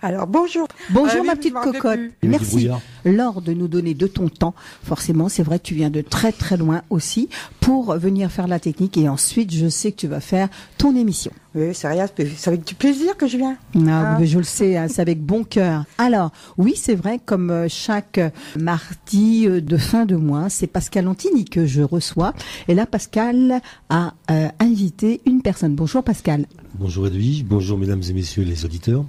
Alors bonjour. Bonjour Oui, ma je petite me rappelle cocotte. plus. Merci Laure de nous donner de ton temps. Forcément, c'est vrai que tu viens de très très loin aussi pour venir faire la technique et ensuite je sais que tu vas faire ton émission. Oui, c'est rien, c'est avec du plaisir que je viens. Ah, je le sais, hein, c'est avec bon cœur. Alors, oui, c'est vrai, comme chaque mardi de fin de mois, c'est Pascal Antini que je reçois. Et là, Pascal a invité une personne. Bonjour Pascal. Bonjour Edwige, bonjour mesdames et messieurs les auditeurs.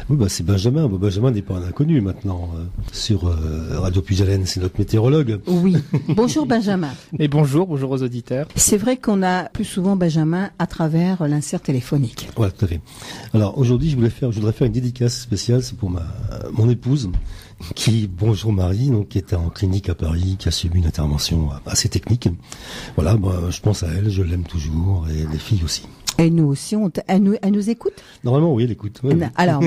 Oui, c'est Benjamin. Benjamin n'est pas un inconnu maintenant. Sur Radio Puisalène, c'est notre météorologue. Oui, bonjour Benjamin. Et bonjour aux auditeurs. C'est vrai qu'on a plus souvent Benjamin à travers l'insert téléphonique. Voilà, tout à fait. Alors aujourd'hui, je voudrais faire une dédicace spéciale, c'est pour mon épouse, bonjour Marie, donc qui était en clinique à Paris, qui a subi une intervention assez technique. Voilà, je pense à elle, je l'aime toujours, et les filles aussi. Et nous aussi, elle nous écoute? Normalement, oui, elle écoute. Oui. Alors,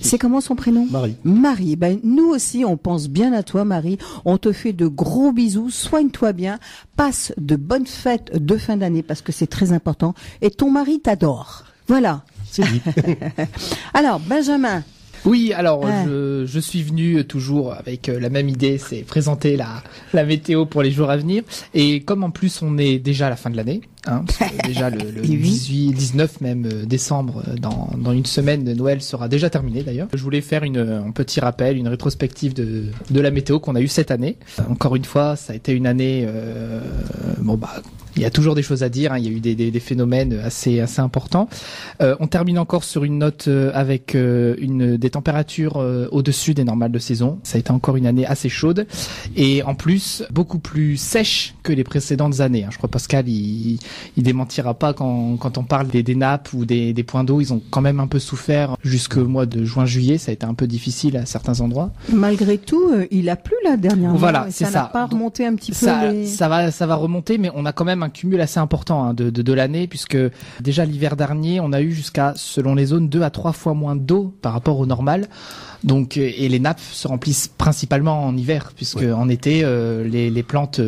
c'est comment son prénom? Marie. Marie. Nous aussi, on pense bien à toi, Marie. On te fait de gros bisous. Soigne-toi bien. Passe de bonnes fêtes de fin d'année parce que c'est très important. Et ton mari t'adore. Voilà. C'est dit. Alors, Benjamin. Oui, alors je suis venu toujours avec la même idée, c'est présenter la météo pour les jours à venir. Et comme en plus on est déjà à la fin de l'année, parce que déjà le 19 même décembre, dans une semaine, de Noël sera déjà terminé d'ailleurs. Je voulais faire un petit rappel, une rétrospective de la météo qu'on a eue cette année. Encore une fois, ça a été une année, il y a toujours des choses à dire, il y a eu des phénomènes assez importants. On termine encore sur une note avec des températures au-dessus des normales de saison. Ça a été encore une année assez chaude et en plus beaucoup plus sèche que les précédentes années. Je crois Pascal il démentira pas quand on parle des nappes ou des points d'eau. Ils ont quand même un peu souffert jusqu'au mois de juin-juillet. Ça a été un peu difficile à certains endroits. Malgré tout, il a plu là dernièrement. Voilà, c'est ça. Ça n'a pas remonté un petit peu. Ça va remonter, mais on a quand même un cumul assez important de l'année puisque déjà l'hiver dernier, on a eu jusqu'à, selon les zones, 2 à 3 fois moins d'eau par rapport au normal. Donc, et les nappes se remplissent principalement en hiver, puisque en été, les plantes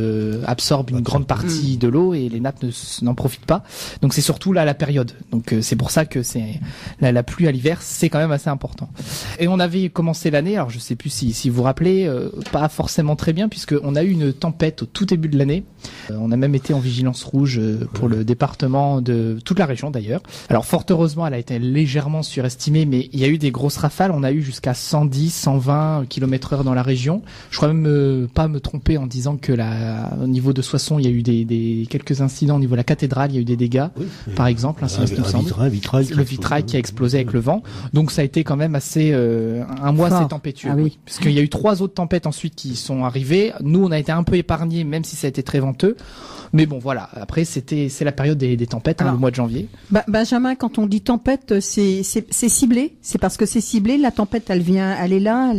absorbent une grande partie de l'eau et les nappes n'en profitent pas. Donc c'est surtout là la période. Donc c'est pour ça que c'est la pluie à l'hiver, c'est quand même assez important. Et on avait commencé l'année, alors je sais plus si vous vous rappelez, pas forcément très bien, puisque on a eu une tempête au tout début de l'année. On a même été en vigilance rouge pour le département de toute la région d'ailleurs. Alors fort heureusement, elle a été légèrement surestimée, mais il y a eu des grosses rafales. On a eu jusqu'à 110, 120 km/h dans la région. Je crois même pas me tromper en disant que au niveau de Soissons, il y a eu quelques incidents au niveau de la cathédrale, il y a eu des dégâts, par exemple, le vitrail qui a explosé avec le vent. Donc ça a été quand même assez un mois assez tempétueux. Oui. Parce qu'il y a eu 3 autres tempêtes ensuite qui sont arrivées. Nous, on a été un peu épargnés, même si ça a été très venteux. Mais bon, voilà. Après, c'est la période des tempêtes, le mois de janvier. Benjamin, quand on dit tempête, c'est ciblé. C'est parce que c'est ciblé. La tempête, elle est là,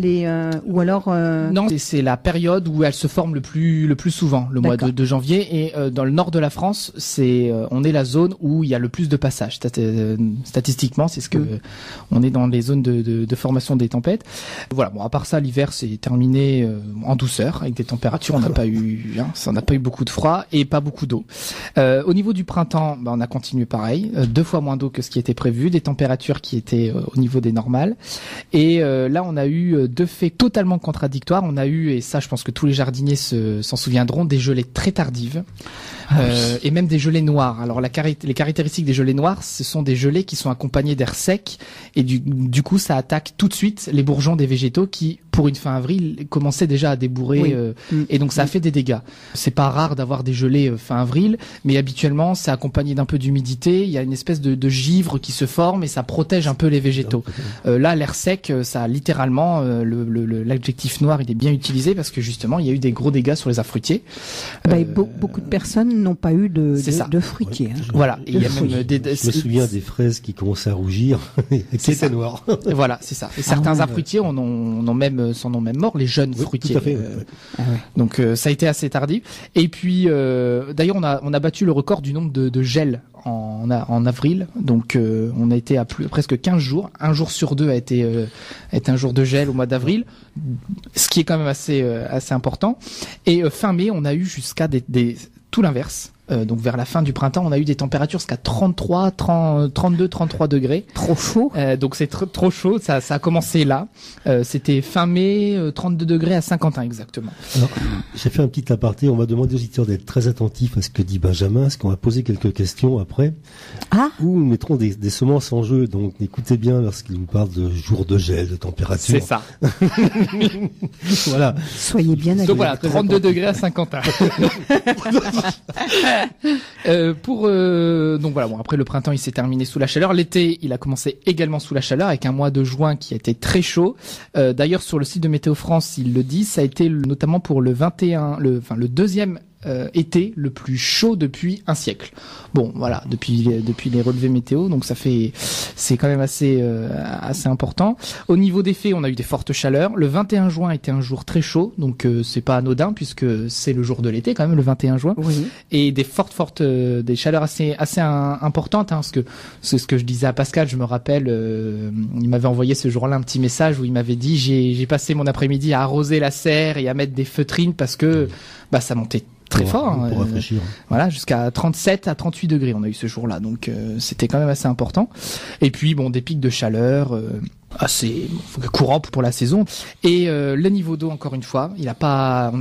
ou alors. Non, c'est la période où elle se forme le plus souvent, le mois de janvier. Et dans le nord de la France, on est la zone où il y a le plus de passages. Statistiquement, c'est ce que on est dans les zones de formation des tempêtes. Voilà. Bon, à part ça, l'hiver c'est terminé en douceur avec des températures. On n'a pas eu beaucoup de froid et pas beaucoup d'eau. Au niveau du printemps, on a continué pareil, 2 fois moins d'eau que ce qui était prévu, des températures qui étaient au niveau des normales. Et là, on a eu 2 faits totalement contradictoires. On a eu, et ça, je pense que tous les jardiniers s'en souviendront, des gelées très tardives. Et même des gelées noires. Alors les caractéristiques des gelées noires, ce sont des gelées qui sont accompagnées d'air sec et du coup ça attaque tout de suite les bourgeons des végétaux qui, pour une fin avril, commençaient déjà à débourrer et donc ça a fait des dégâts. C'est pas rare d'avoir des gelées fin avril, mais habituellement c'est accompagné d'un peu d'humidité, il y a une espèce de givre qui se forme et ça protège un peu les végétaux. Là l'air sec, ça littéralement l'adjectif noir il est bien utilisé parce que justement il y a eu des gros dégâts sur les arbres fruitiers. Beaucoup de personnes n'ont pas eu de fruitiers. Voilà. Et il y a même je me souviens des fraises qui commençaient à rougir et qui étaient noires. Voilà, c'est ça. Et certains arbres fruitiers s'en ont même morts, les jeunes fruitiers. Tout à fait. Donc ça a été assez tardif. Et puis d'ailleurs on a battu le record du nombre de gels en avril. Donc on a été à presque 15 jours. Un jour sur 2 a été un jour de gel au mois d'avril, ce qui est quand même assez important. Et fin mai, on a eu jusqu'à tout l'inverse. donc vers la fin du printemps, on a eu des températures jusqu'à 33, 30, 32, 33 degrés. Trop chaud. Donc c'est trop chaud, ça a commencé là. C'était fin mai, 32 degrés à Saint-Quentin exactement. Alors, j'ai fait un petit aparté, on va demander aux auditeurs d'être très attentifs à ce que dit Benjamin, parce qu'on va poser quelques questions après. Ah. Où nous mettrons des semences en jeu, donc écoutez bien lorsqu'il nous parle de jours de gel, de température. C'est ça. Voilà. Soyez bien Donc voilà, 32 degrés à Saint-Quentin. Donc voilà, bon, après le printemps il s'est terminé sous la chaleur, l'été il a commencé également sous la chaleur avec un mois de juin qui a été très chaud. D'ailleurs sur le site de Météo France il le dit, ça a été notamment pour le deuxième été le plus chaud depuis un siècle. Bon, voilà, depuis les relevés météo, donc c'est quand même assez important. Au niveau des faits, on a eu des fortes chaleurs. Le 21 juin était un jour très chaud, donc c'est pas anodin puisque c'est le jour de l'été quand même, le 21 juin. Oui. Et des des chaleurs assez importantes, parce que c'est ce que je disais à Pascal. Je me rappelle, il m'avait envoyé ce jour-là un petit message où il m'avait dit j'ai passé mon après-midi à arroser la serre et à mettre des feutrines parce que ça montait très fort, pour rafraîchir. Voilà, jusqu'à 37 à 38 degrés on a eu ce jour-là, donc c'était quand même assez important. Et puis bon, des pics de chaleur assez courant pour la saison. Et le niveau d'eau, encore une fois, on n'a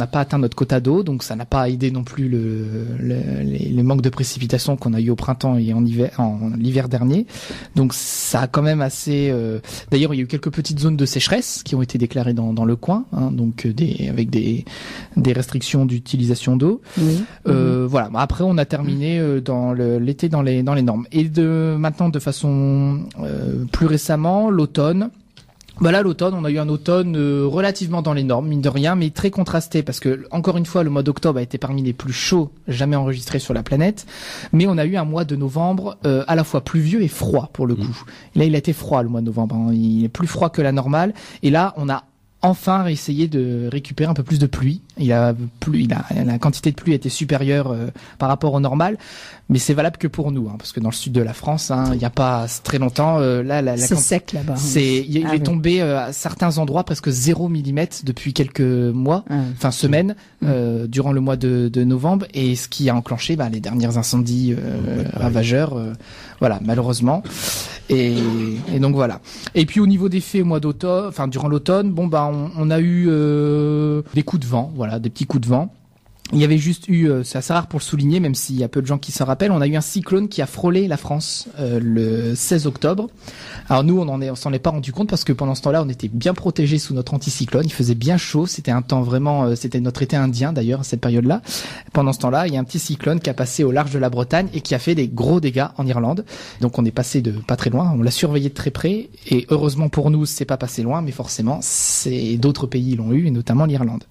pas atteint notre quota d'eau, donc ça n'a pas aidé non plus les manques de précipitations qu'on a eu au printemps et en l'hiver dernier. Donc ça a quand même assez. D'ailleurs, il y a eu quelques petites zones de sécheresse qui ont été déclarées dans le coin, donc avec des restrictions d'utilisation d'eau. Oui. Voilà. Après, on a terminé dans l'été dans les normes. Et maintenant, de façon plus récemment, l'automne. Là, l'automne, on a eu un automne relativement dans les normes, mine de rien, mais très contrasté, parce que, encore une fois, le mois d'octobre a été parmi les plus chauds jamais enregistrés sur la planète, mais on a eu un mois de novembre à la fois pluvieux et froid, pour le coup. Et là, il a été froid, le mois de novembre, hein. Il est plus froid que la normale, et là, on a enfin essayé de récupérer un peu plus de pluie. La quantité de pluie était supérieure par rapport au normal, mais c'est valable que pour nous, parce que dans le sud de la France, il n'y a pas très longtemps, c'est sec là-bas. Il est tombé à certains endroits presque 0 mm depuis quelques mois, semaines, durant le mois de novembre, et ce qui a enclenché les derniers incendies ravageurs, voilà, malheureusement. Et donc voilà. Et puis au niveau des faits au mois d'automne, durant l'automne, on a eu des coups de vent, voilà, des petits coups de vent. Il y avait juste eu, c'est assez rare pour le souligner, même s'il y a peu de gens qui s'en rappellent, on a eu un cyclone qui a frôlé la France le 16 octobre. Alors nous, on s'en est pas rendu compte parce que pendant ce temps-là, on était bien protégés sous notre anticyclone. Il faisait bien chaud, c'était un temps vraiment, c'était notre été indien d'ailleurs à cette période-là. Pendant ce temps-là, il y a un petit cyclone qui a passé au large de la Bretagne et qui a fait des gros dégâts en Irlande. Donc on est passé de pas très loin, on l'a surveillé de très près et heureusement pour nous, c'est pas passé loin, mais forcément, d'autres pays l'ont eu et notamment l'Irlande.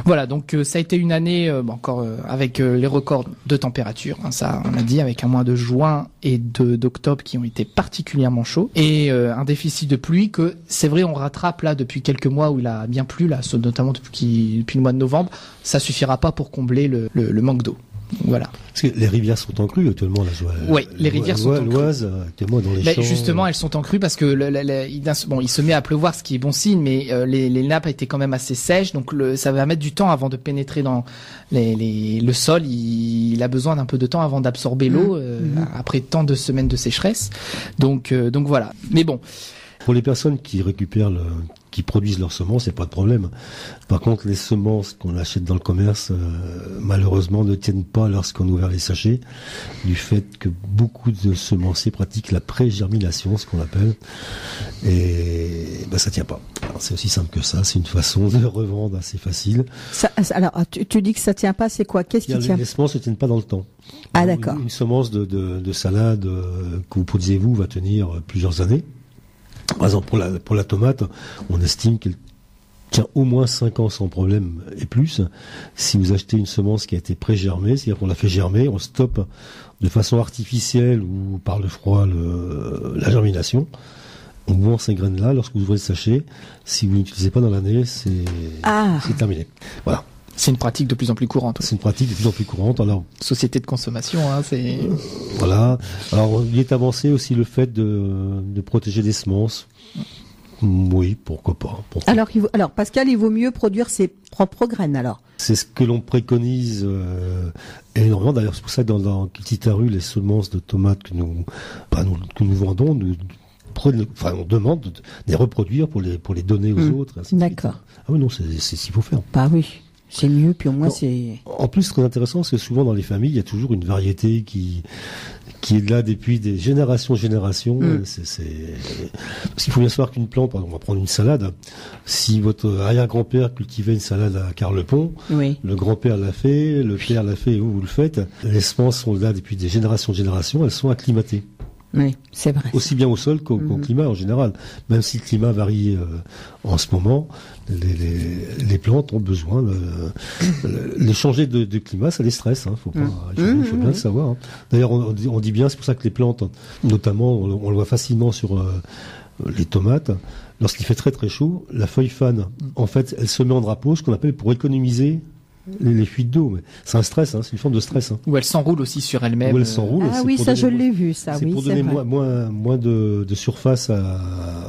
Voilà, donc ça a été une année encore avec les records de température, ça on a dit, avec un mois de juin et d'octobre qui ont été particulièrement chauds, et un déficit de pluie que c'est vrai on rattrape là depuis quelques mois où il a bien plu, là notamment depuis le mois de novembre. Ça suffira pas pour combler le manque d'eau. Voilà. Parce que les rivières sont en crue actuellement, là. Oui, les rivières sont en crue. L'Oise, actuellement dans les champs. Justement, elles sont en crue parce que il se met à pleuvoir, ce qui est bon signe, mais les nappes étaient quand même assez sèches, donc ça va mettre du temps avant de pénétrer dans le sol. Il a besoin d'un peu de temps avant d'absorber l'eau après tant de semaines de sécheresse. Donc voilà. Mais bon. Pour les personnes qui récupèrent qui produisent leurs semences, c'est pas de problème. Par contre, les semences qu'on achète dans le commerce, malheureusement, ne tiennent pas lorsqu'on ouvre les sachets, du fait que beaucoup de semenciers pratiquent la pré-germination, ce qu'on appelle, et ça tient pas. Alors, c'est aussi simple que ça. C'est une façon de revendre assez facile. Alors, tu dis que ça tient pas, c'est quoi? Qu'est-ce qui tient? Les semences ne tiennent pas dans le temps. Ah, d'accord. Une semence de salade que vous produisez vous va tenir plusieurs années. Par exemple, pour la tomate, on estime qu'elle tient au moins 5 ans sans problème et plus. Si vous achetez une semence qui a été pré-germée, c'est-à-dire qu'on la fait germer, on stoppe de façon artificielle ou par le froid la germination. On boit ces graines-là lorsque vous ouvrez le sachet. Si vous n'utilisez pas dans l'année, c'est terminé. Voilà. C'est une pratique de plus en plus courante. C'est une pratique de plus en plus courante. Alors, société de consommation, c'est... Voilà. Alors, il est avancé aussi le fait de protéger des semences Oui, pourquoi pas. Pourquoi Alors Pascal, il vaut mieux produire ses propres graines alors. C'est ce que l'on préconise énormément. D'ailleurs, c'est pour ça que dans Cultitaru, les semences de tomates que nous vendons, on demande de les reproduire pour les donner aux autres. D'accord. Ah oui, non, c'est ce qu'il faut faire. Bah oui, c'est mieux. Puis au moins c'est. En plus, ce qui est intéressant, c'est que souvent dans les familles, il y a toujours une variété qui est là depuis des générations. Parce qu'il faut bien savoir qu'une plante, on va prendre une salade. Si votre arrière-grand-père cultivait une salade à Carlepont, oui. Le grand-père l'a fait, le père l'a fait, et vous le faites. Les semences sont là depuis des générations, elles sont acclimatées. Oui, c'est vrai. Aussi bien au sol qu'au climat en général. Même si le climat varie en ce moment, les plantes ont besoin les changer de climat, ça les stresse. Faut pas, il faut bien le savoir. Hein. D'ailleurs, on dit bien, c'est pour ça que les plantes, notamment, on le voit facilement sur les tomates. Lorsqu'il fait très très chaud, la feuille fane. En fait, elle se met en drapeau, ce qu'on appelle pour économiser les fuites d'eau, mais c'est un stress, c'est une forme de stress. Ou elle s'enroule aussi sur elle-même. Ou elle s'enroule. Ah oui, ça je l'ai vu, ça. C'est oui, pour donner moins de surface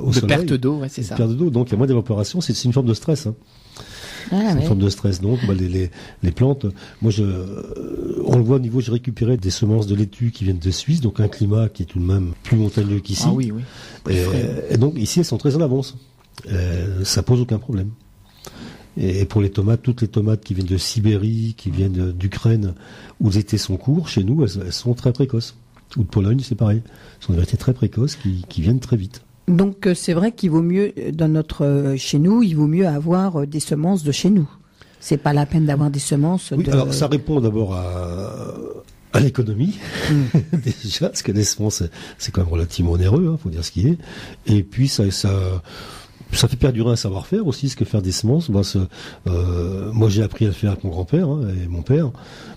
au soleil. De perte d'eau, ouais, c'est ça. Perte d'eau, donc il y a moins d'évaporation, c'est une forme de stress. C'est une forme de stress. Donc les plantes, moi on le voit au niveau, j'ai récupéré des semences de laitue qui viennent de Suisse, donc un climat qui est tout de même plus montagneux qu'ici. Ah oui, oui. Et donc ici elles sont très en avance. Ça pose aucun problème. Et pour les tomates, toutes les tomates qui viennent de Sibérie, qui viennent d'Ukraine, où les étés sont courts, chez nous, elles sont très précoces. Ou de Pologne, c'est pareil. Ce sont des variétés très précoces qui viennent très vite. Donc c'est vrai qu'il vaut mieux, chez nous, il vaut mieux avoir des semences de chez nous. C'est pas la peine d'avoir des semences oui, alors ça répond d'abord à l'économie, déjà, parce que les semences, c'est quand même relativement onéreux, faut dire ce qui est. Et puis ça fait perdurer un savoir-faire aussi, ce que faire des semences. Moi, j'ai appris à le faire avec mon grand-père et mon père.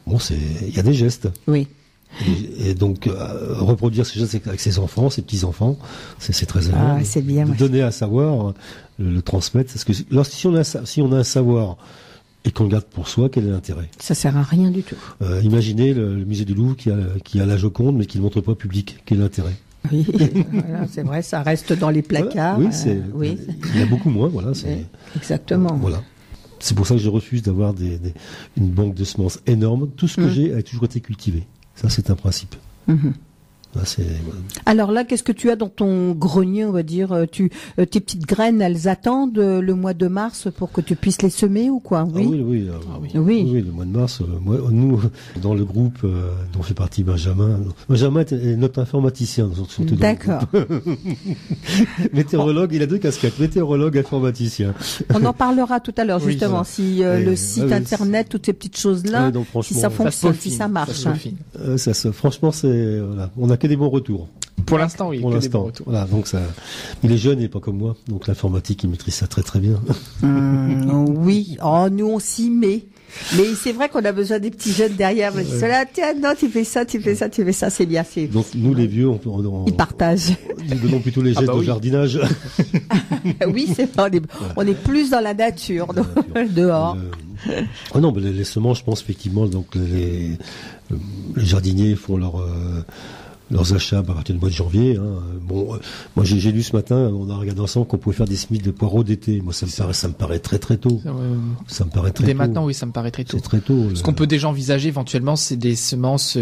Bon, il y a des gestes. Oui. Et donc, reproduire ces gestes avec ses enfants, ses petits-enfants, c'est très agréable. Ah, c'est bien. Donner à savoir, le transmettre. Parce que si on a un savoir et qu'on le garde pour soi, quel est l'intérêt? Ça sert à rien du tout. Imaginez le musée du Louvre qui a la Joconde, mais qui ne le montre pas au public. Quel est l'intérêt? Oui, voilà, c'est vrai, ça reste dans les placards. Voilà, oui, il y a beaucoup moins, voilà. Exactement. Voilà. C'est pour ça que je refuse d'avoir une banque de semences énorme. Tout ce que j'ai a toujours été cultivé. Ça, c'est un principe. Là, alors là, qu'est-ce que tu as dans ton grenier, on va dire tes petites graines, elles attendent le mois de mars pour que tu puisses les semer ou quoi? Oui. Oui, le mois de mars. Nous, dans le groupe dont fait partie Benjamin est notre informaticien. D'accord. Météorologue, il a 2 casquettes, météorologue, informaticien. On en parlera tout à l'heure, justement, si le site internet, toutes ces petites choses-là, si ça fonctionne, si ça marche. Franchement, on a que des bons retours. Pour l'instant, oui. Pour l'instant. Voilà, donc ça. Il est jeune et pas comme moi, donc l'informatique, il maîtrise ça très très bien. Oui. Oh, nous on s'y met. Mais c'est vrai qu'on a besoin des petits jeunes derrière. Tiens, non, tu fais ça, c'est bien. Donc nous les vieux, ils partagent. Nous donnons plutôt les gestes de jardinage. Oui, c'est vrai. On est plus dans la nature, dehors. Non, mais les semences, je pense effectivement, donc les jardiniers font leurs achats à partir du mois de janvier. Moi j'ai lu ce matin, on a regardé ensemble qu'on pouvait faire des semis de poireaux d'été. Moi ça me paraît très très tôt. Ça me paraît très tôt. Dès maintenant, oui, ça me paraît très tôt. C'est très tôt. Ce qu'on peut déjà envisager éventuellement, c'est des semences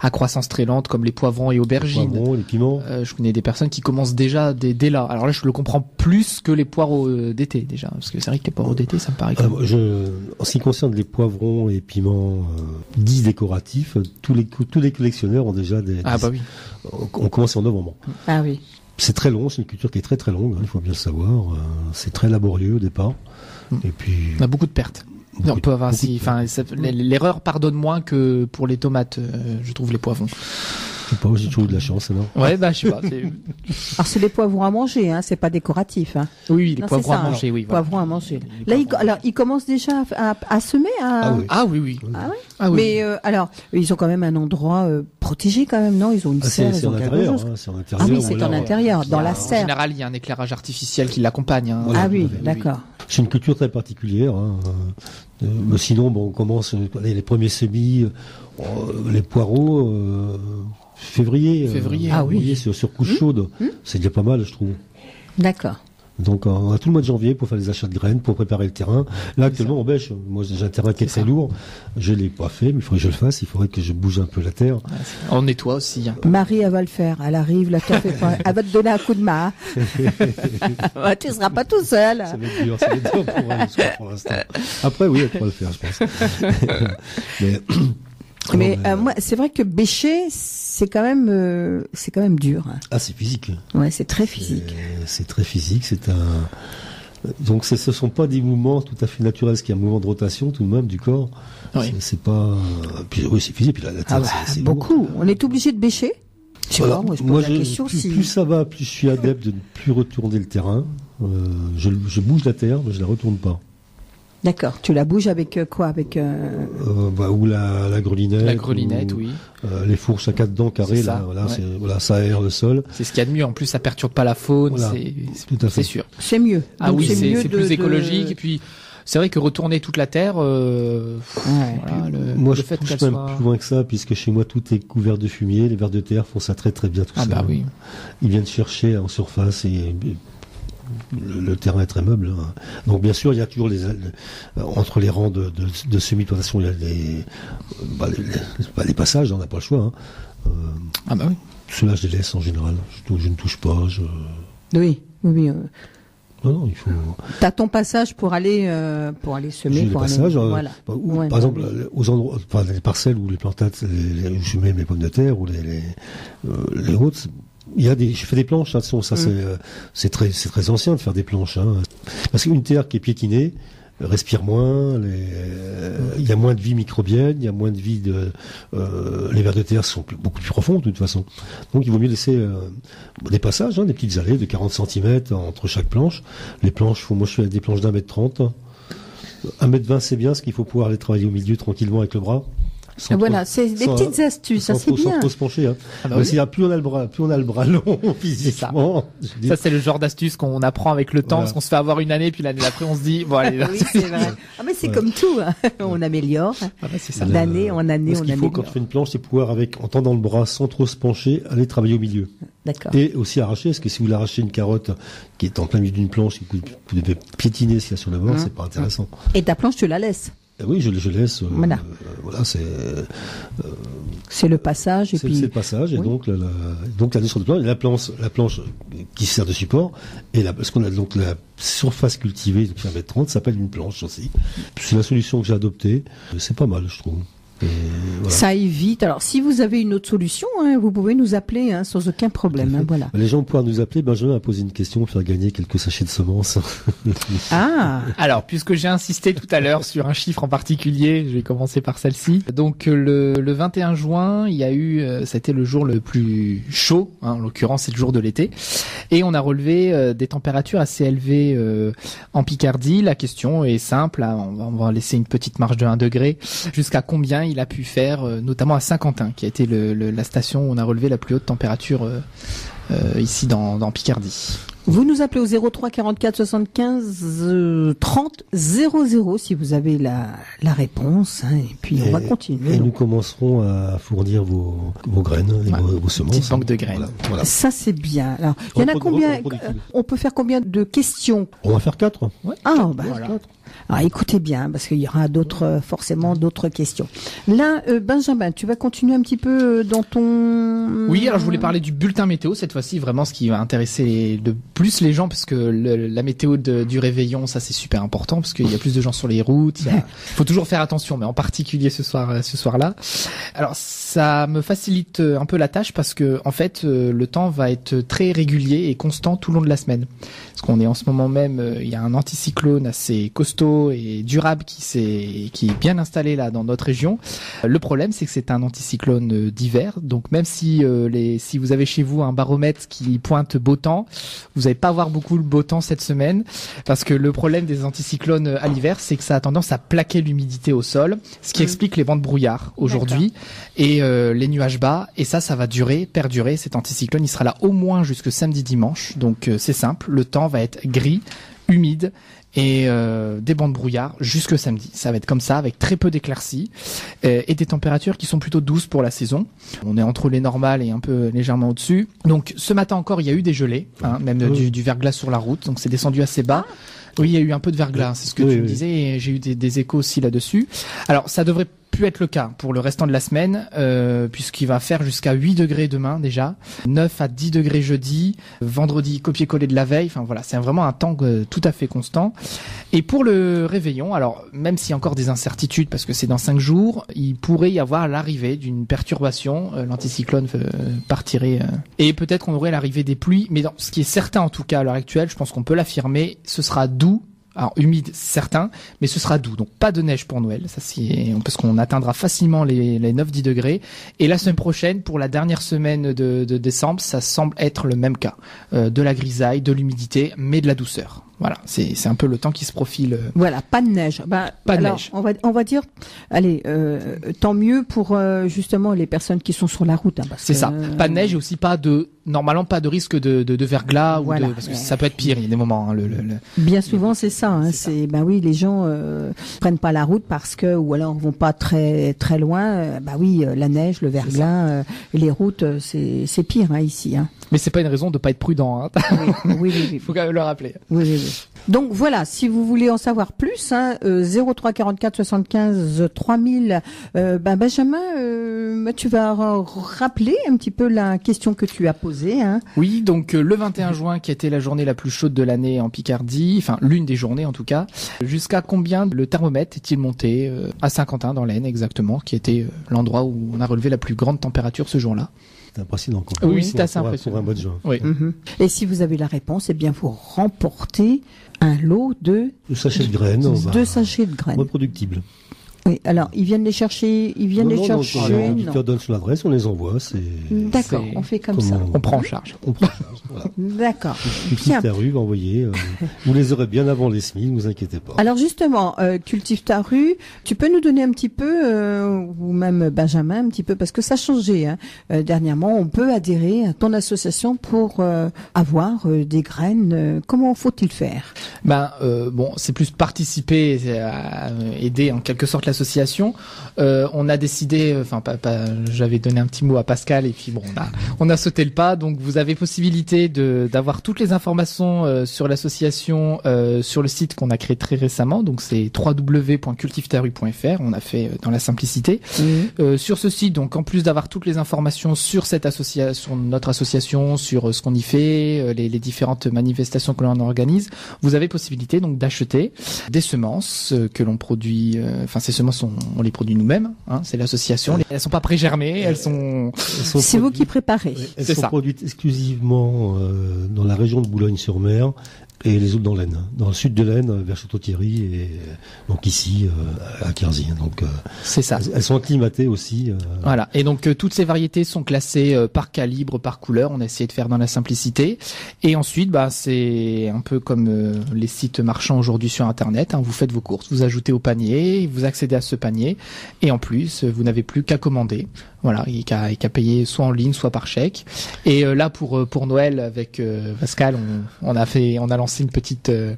à croissance très lente, comme les poivrons et aubergines. Les poivrons, les piments. Je connais des personnes qui commencent déjà dès là. Alors là, je le comprends plus que les poireaux d'été déjà, parce que c'est vrai que les poireaux d'été, ça me paraît. En ce qui concerne les poivrons et piments dits décoratifs, tous les collectionneurs ont déjà des. Ah bah oui. On commence en novembre. Ah oui. C'est très long, c'est une culture qui est très très longue, il faut bien le savoir. C'est très laborieux au départ. Et puis. On a beaucoup de pertes. On peut avoir l'erreur pardonne moins que pour les tomates, je trouve, les poivrons. Je sais pas, j'ai toujours eu de la chance, alors. Ouais, je sais pas. Alors c'est des poivrons à manger, c'est pas décoratif. Oui, les poivrons à manger, oui. Poivrons à manger. Là, ils commencent déjà à semer. Ah oui. Ah oui. Mais alors, ils ont quand même un endroit protégé quand même, non? Ils ont une serre, ils ont quelque chose. C'est en intérieur. Ah oui, c'est en intérieur, dans la serre. En général, il y a un éclairage artificiel qui l'accompagne. Ah oui, d'accord. C'est une culture très particulière. Mais sinon, on commence les premiers semis, les poireaux. Février. Ah oui. Sur couche chaude. C'est déjà pas mal, je trouve. D'accord. Donc on a tout le mois de janvier pour faire les achats de graines, pour préparer le terrain. Là actuellement on bêche. Moi j'ai un terrain qui est très lourd. Je l'ai pas fait, mais il faudrait que je le fasse. Il faudrait que je bouge un peu la terre. On nettoie aussi. Hein. Marie, elle va le faire. Elle arrive, là, t'en fais pas. Elle va te donner un coup de main. Tu seras pas tout seul. Ça va être dur pour moi, pour l'instant. Après oui, elle pourra le faire, je pense. Mais moi, c'est vrai que bêcher, c'est quand même dur. Ah, c'est physique. Ouais, c'est très physique. C'est très physique. Donc ce sont pas des mouvements tout à fait naturels, parce qu'il y a un mouvement de rotation tout de même du corps. Oui. C'est pas. Puis oui, c'est physique. Puis la terre, c'est beaucoup. lourd. On est obligé de bêcher. Voilà. Moi, je pose la question plus ça va, plus je suis adepte de ne plus retourner le terrain. Je bouge la terre, mais je la retourne pas. D'accord. Tu la bouges avec quoi? Avec ou la grelinette. La grelinette, oui. Les fourches à 4 dents carrées, ça, là, ça aère le sol. C'est ce qu'il y a de mieux. En plus, ça perturbe pas la faune. Voilà. Tout à fait. C'est sûr. C'est mieux. Ah donc oui, c'est mieux plus écologique. Et puis, c'est vrai que retourner toute la terre, moi, je pousse même plus loin que ça, puisque chez moi, tout est couvert de fumier. Les vers de terre font ça très très bien tout ça. Bah oui. Ils viennent chercher en surface et le terrain est très meuble. Hein. Donc bien sûr, il y a toujours entre les rangs de semi-plantation, il y a les passages, on n'a pas le choix. Hein. Ah bah oui. Ceux-là, je les laisse en général. Je ne touche pas. Oui. Non, il faut. T'as ton passage pour aller semer. J'ai le passage. Voilà. Par exemple, aux endroits, les parcelles où les plantades, où je mets mes pommes de terre ou les autres. Je fais des planches, ça c'est très ancien de faire des planches, hein. Parce qu'une terre qui est piétinée respire moins, il y a moins de vie microbienne, il y a moins de vie les vers de terre sont beaucoup plus profonds de toute façon. Donc il vaut mieux laisser des passages, hein, des petites allées de 40 cm entre chaque planche. Les planches, moi je fais des planches d'1m30. 1m20 c'est bien, parce qu'il faut pouvoir aller travailler au milieu tranquillement avec le bras. Voilà, c'est des petites astuces, ça c'est bien. Sans trop se pencher, hein. Plus on a le bras long physiquement. Ça c'est le genre d'astuce qu'on apprend avec le temps, parce qu'on se fait avoir une année, puis l'année d'après on se dit, bon allez. Oui, c'est vrai. Ah mais c'est comme tout, hein. On améliore. C'est ça. D'année en année, on améliore. Ce qu'il faut quand tu fais une planche, c'est pouvoir en tendant le bras sans trop se pencher, aller travailler au milieu. D'accord. Et aussi arracher, parce que si vous l'arrachez une carotte qui est en plein milieu d'une planche, vous devez piétiner ce qu'il y a sur le bord, c'est pas intéressant. Et ta planche, tu la laisses? Oui, je laisse. Voilà. C'est le passage et puis. C'est le passage, et donc la descente de planche, la planche qui sert de support, et ce qu'on a donc la surface cultivée de 1m30 s'appelle une planche aussi. C'est la solution que j'ai adoptée. C'est pas mal, je trouve. Voilà. Ça évite. Alors, si vous avez une autre solution, hein, vous pouvez nous appeler sans aucun problème. Hein, voilà. Les gens vont pouvoir nous appeler. Benjamin a posé une question pour faire gagner quelques sachets de semences. Alors, puisque j'ai insisté tout à l'heure sur un chiffre en particulier, je vais commencer par celle-ci. Donc, le 21 juin, il y a eu, c'était le jour le plus chaud. Hein, en l'occurrence, c'est le jour de l'été. Et on a relevé des températures assez élevées en Picardie. La question est simple. Hein, on va laisser une petite marge de 1 degré. Jusqu'à combien il a pu faire, notamment à Saint-Quentin, qui a été la station où on a relevé la plus haute température ici dans Picardie. Vous nous appelez au 03 44 75 30 00 si vous avez la réponse, hein, et puis on va continuer. Et nous commencerons à fournir vos graines, vos semences. Petite banque de graines. Voilà. Ça c'est bien. Alors, il y en a combien? On peut faire combien de questions? On va faire 4. Ouais. Voilà. Alors, écoutez bien, parce qu'il y aura forcément d'autres questions. Là, Benjamin, tu vas continuer un petit peu dans ton... Oui, alors je voulais parler du bulletin météo cette fois-ci, vraiment ce qui va intéresser le plus les gens, parce que la météo du réveillon, ça c'est super important, parce qu'il y a plus de gens sur les routes. Il faut toujours faire attention, mais en particulier ce soir-là. Alors ça me facilite un peu la tâche, parce que en fait, le temps va être très régulier et constant tout le long de la semaine. Parce qu'on est en ce moment même, il y a un anticyclone assez costaud et durable qui est bien installé là dans notre région. Le problème, c'est que c'est un anticyclone d'hiver, donc même si vous avez chez vous un baromètre qui pointe beau temps, vous n'allez pas avoir beaucoup le beau temps cette semaine, parce que le problème des anticyclones à l'hiver, c'est que ça a tendance à plaquer l'humidité au sol, ce qui explique les vents de brouillard aujourd'hui et les nuages bas, et ça va perdurer. Cet anticyclone, il sera là au moins jusque samedi dimanche, donc c'est simple, le temps va être gris humide et des bancs de brouillard jusque samedi. Ça va être comme ça, avec très peu d'éclaircies et des températures qui sont plutôt douces pour la saison. On est entre les normales et un peu légèrement au-dessus. Donc ce matin encore, il y a eu des gelées, même du verglas sur la route, donc c'est descendu assez bas. Oui, il y a eu un peu de verglas, c'est ce que tu me disais, et j'ai eu des échos aussi là-dessus. Alors ça devrait plus être le cas pour le restant de la semaine, puisqu'il va faire jusqu'à 8 degrés demain déjà, 9 à 10 degrés jeudi, vendredi copier-coller de la veille, enfin voilà, c'est vraiment un temps tout à fait constant. Et pour le réveillon, alors même s'il y a encore des incertitudes, parce que c'est dans 5 jours, il pourrait y avoir l'arrivée d'une perturbation, l'anticyclone partirait, et peut-être qu'on aurait l'arrivée des pluies, mais ce qui est certain en tout cas à l'heure actuelle, je pense qu'on peut l'affirmer, ce sera doux. Alors humide certain, mais ce sera doux, donc pas de neige pour Noël, ça parce qu'on atteindra facilement les 9-10 degrés. Et la semaine prochaine, pour la dernière semaine de décembre, ça semble être le même cas, de la grisaille, de l'humidité, mais de la douceur. Voilà, c'est un peu le temps qui se profile. Voilà, pas de neige. Pas de neige. On va dire, allez, tant mieux pour justement les personnes qui sont sur la route. C'est ça, pas de neige et aussi normalement pas de risque de verglas voilà. parce que ça peut être pire. Il y a des moments. Bien souvent c'est ça. Oui, les gens prennent pas la route parce que ou alors vont pas très très loin. La neige, le verglas, les routes, c'est pire ici. Mais c'est pas une raison de pas être prudent. Oui. Il faut quand même le rappeler. Oui. Donc voilà, si vous voulez en savoir plus, 03 44 75 3000. Benjamin, tu vas rappeler un petit peu la question que tu as posée. Oui, donc le 21 juin, qui a été la journée la plus chaude de l'année en Picardie, enfin l'une des journées en tout cas. Jusqu'à combien le thermomètre est-il monté à Saint-Quentin dans l'Aisne exactement, qui était l'endroit où on a relevé la plus grande température ce jour-là. C'est impressionnant. Oui, c'est assez impressionnant. Pour un mois de juin. Oui. Mm-hmm. Et si vous avez la réponse, eh bien, vous remportez un lot de 2 sachets de graines. 2 sachets de graines. Reproductibles. Oui, alors, ils viennent les chercher, Non, l'auditeur donne son adresse, on les envoie, D'accord, on fait comme ça. On prend en charge. Voilà. D'accord. Cultive ta rue, envoyer. Vous les aurez bien avant les SMIC, ne vous inquiétez pas. Alors justement, Cultive ta rue, tu peux nous donner un petit peu, ou même Benjamin, un petit peu, parce que ça a changé. Dernièrement, on peut adhérer à ton association pour avoir des graines. Comment faut-il faire ? C'est plus participer, aider en quelque sorte l'association. On a décidé, j'avais donné un petit mot à Pascal et puis on a sauté le pas. Donc vous avez possibilité d'avoir toutes les informations sur l'association sur le site qu'on a créé très récemment. Donc c'est www.cultivetarue.fr. On a fait dans la simplicité. Sur ce site, donc en plus d'avoir toutes les informations sur cette association, notre association, sur ce qu'on y fait, les différentes manifestations que l'on organise, vous avez possibilité donc d'acheter des semences que l'on produit. Ces semences, on les produit nous-mêmes. C'est l'association. Elles sont pas pré-germées. Elles sont c'est vous qui préparez. Elles sont produites exclusivement dans la région de Boulogne-sur-Mer et les autres dans l'Aisne. Dans le sud de l'Aisne, vers Château-Thierry et donc ici à Quierzy. Donc c'est ça. Elles sont acclimatées aussi. Voilà. Et donc toutes ces variétés sont classées par calibre, par couleur. On a essayé de faire dans la simplicité. Et ensuite, c'est un peu comme les sites marchands aujourd'hui sur Internet. Vous faites vos courses, vous ajoutez au panier, vous accédez à ce panier, et en plus, vous n'avez plus qu'à commander. Voilà, et qu'à payer soit en ligne, soit par chèque. Et là, pour Noël, avec Pascal, on a lancé une petite un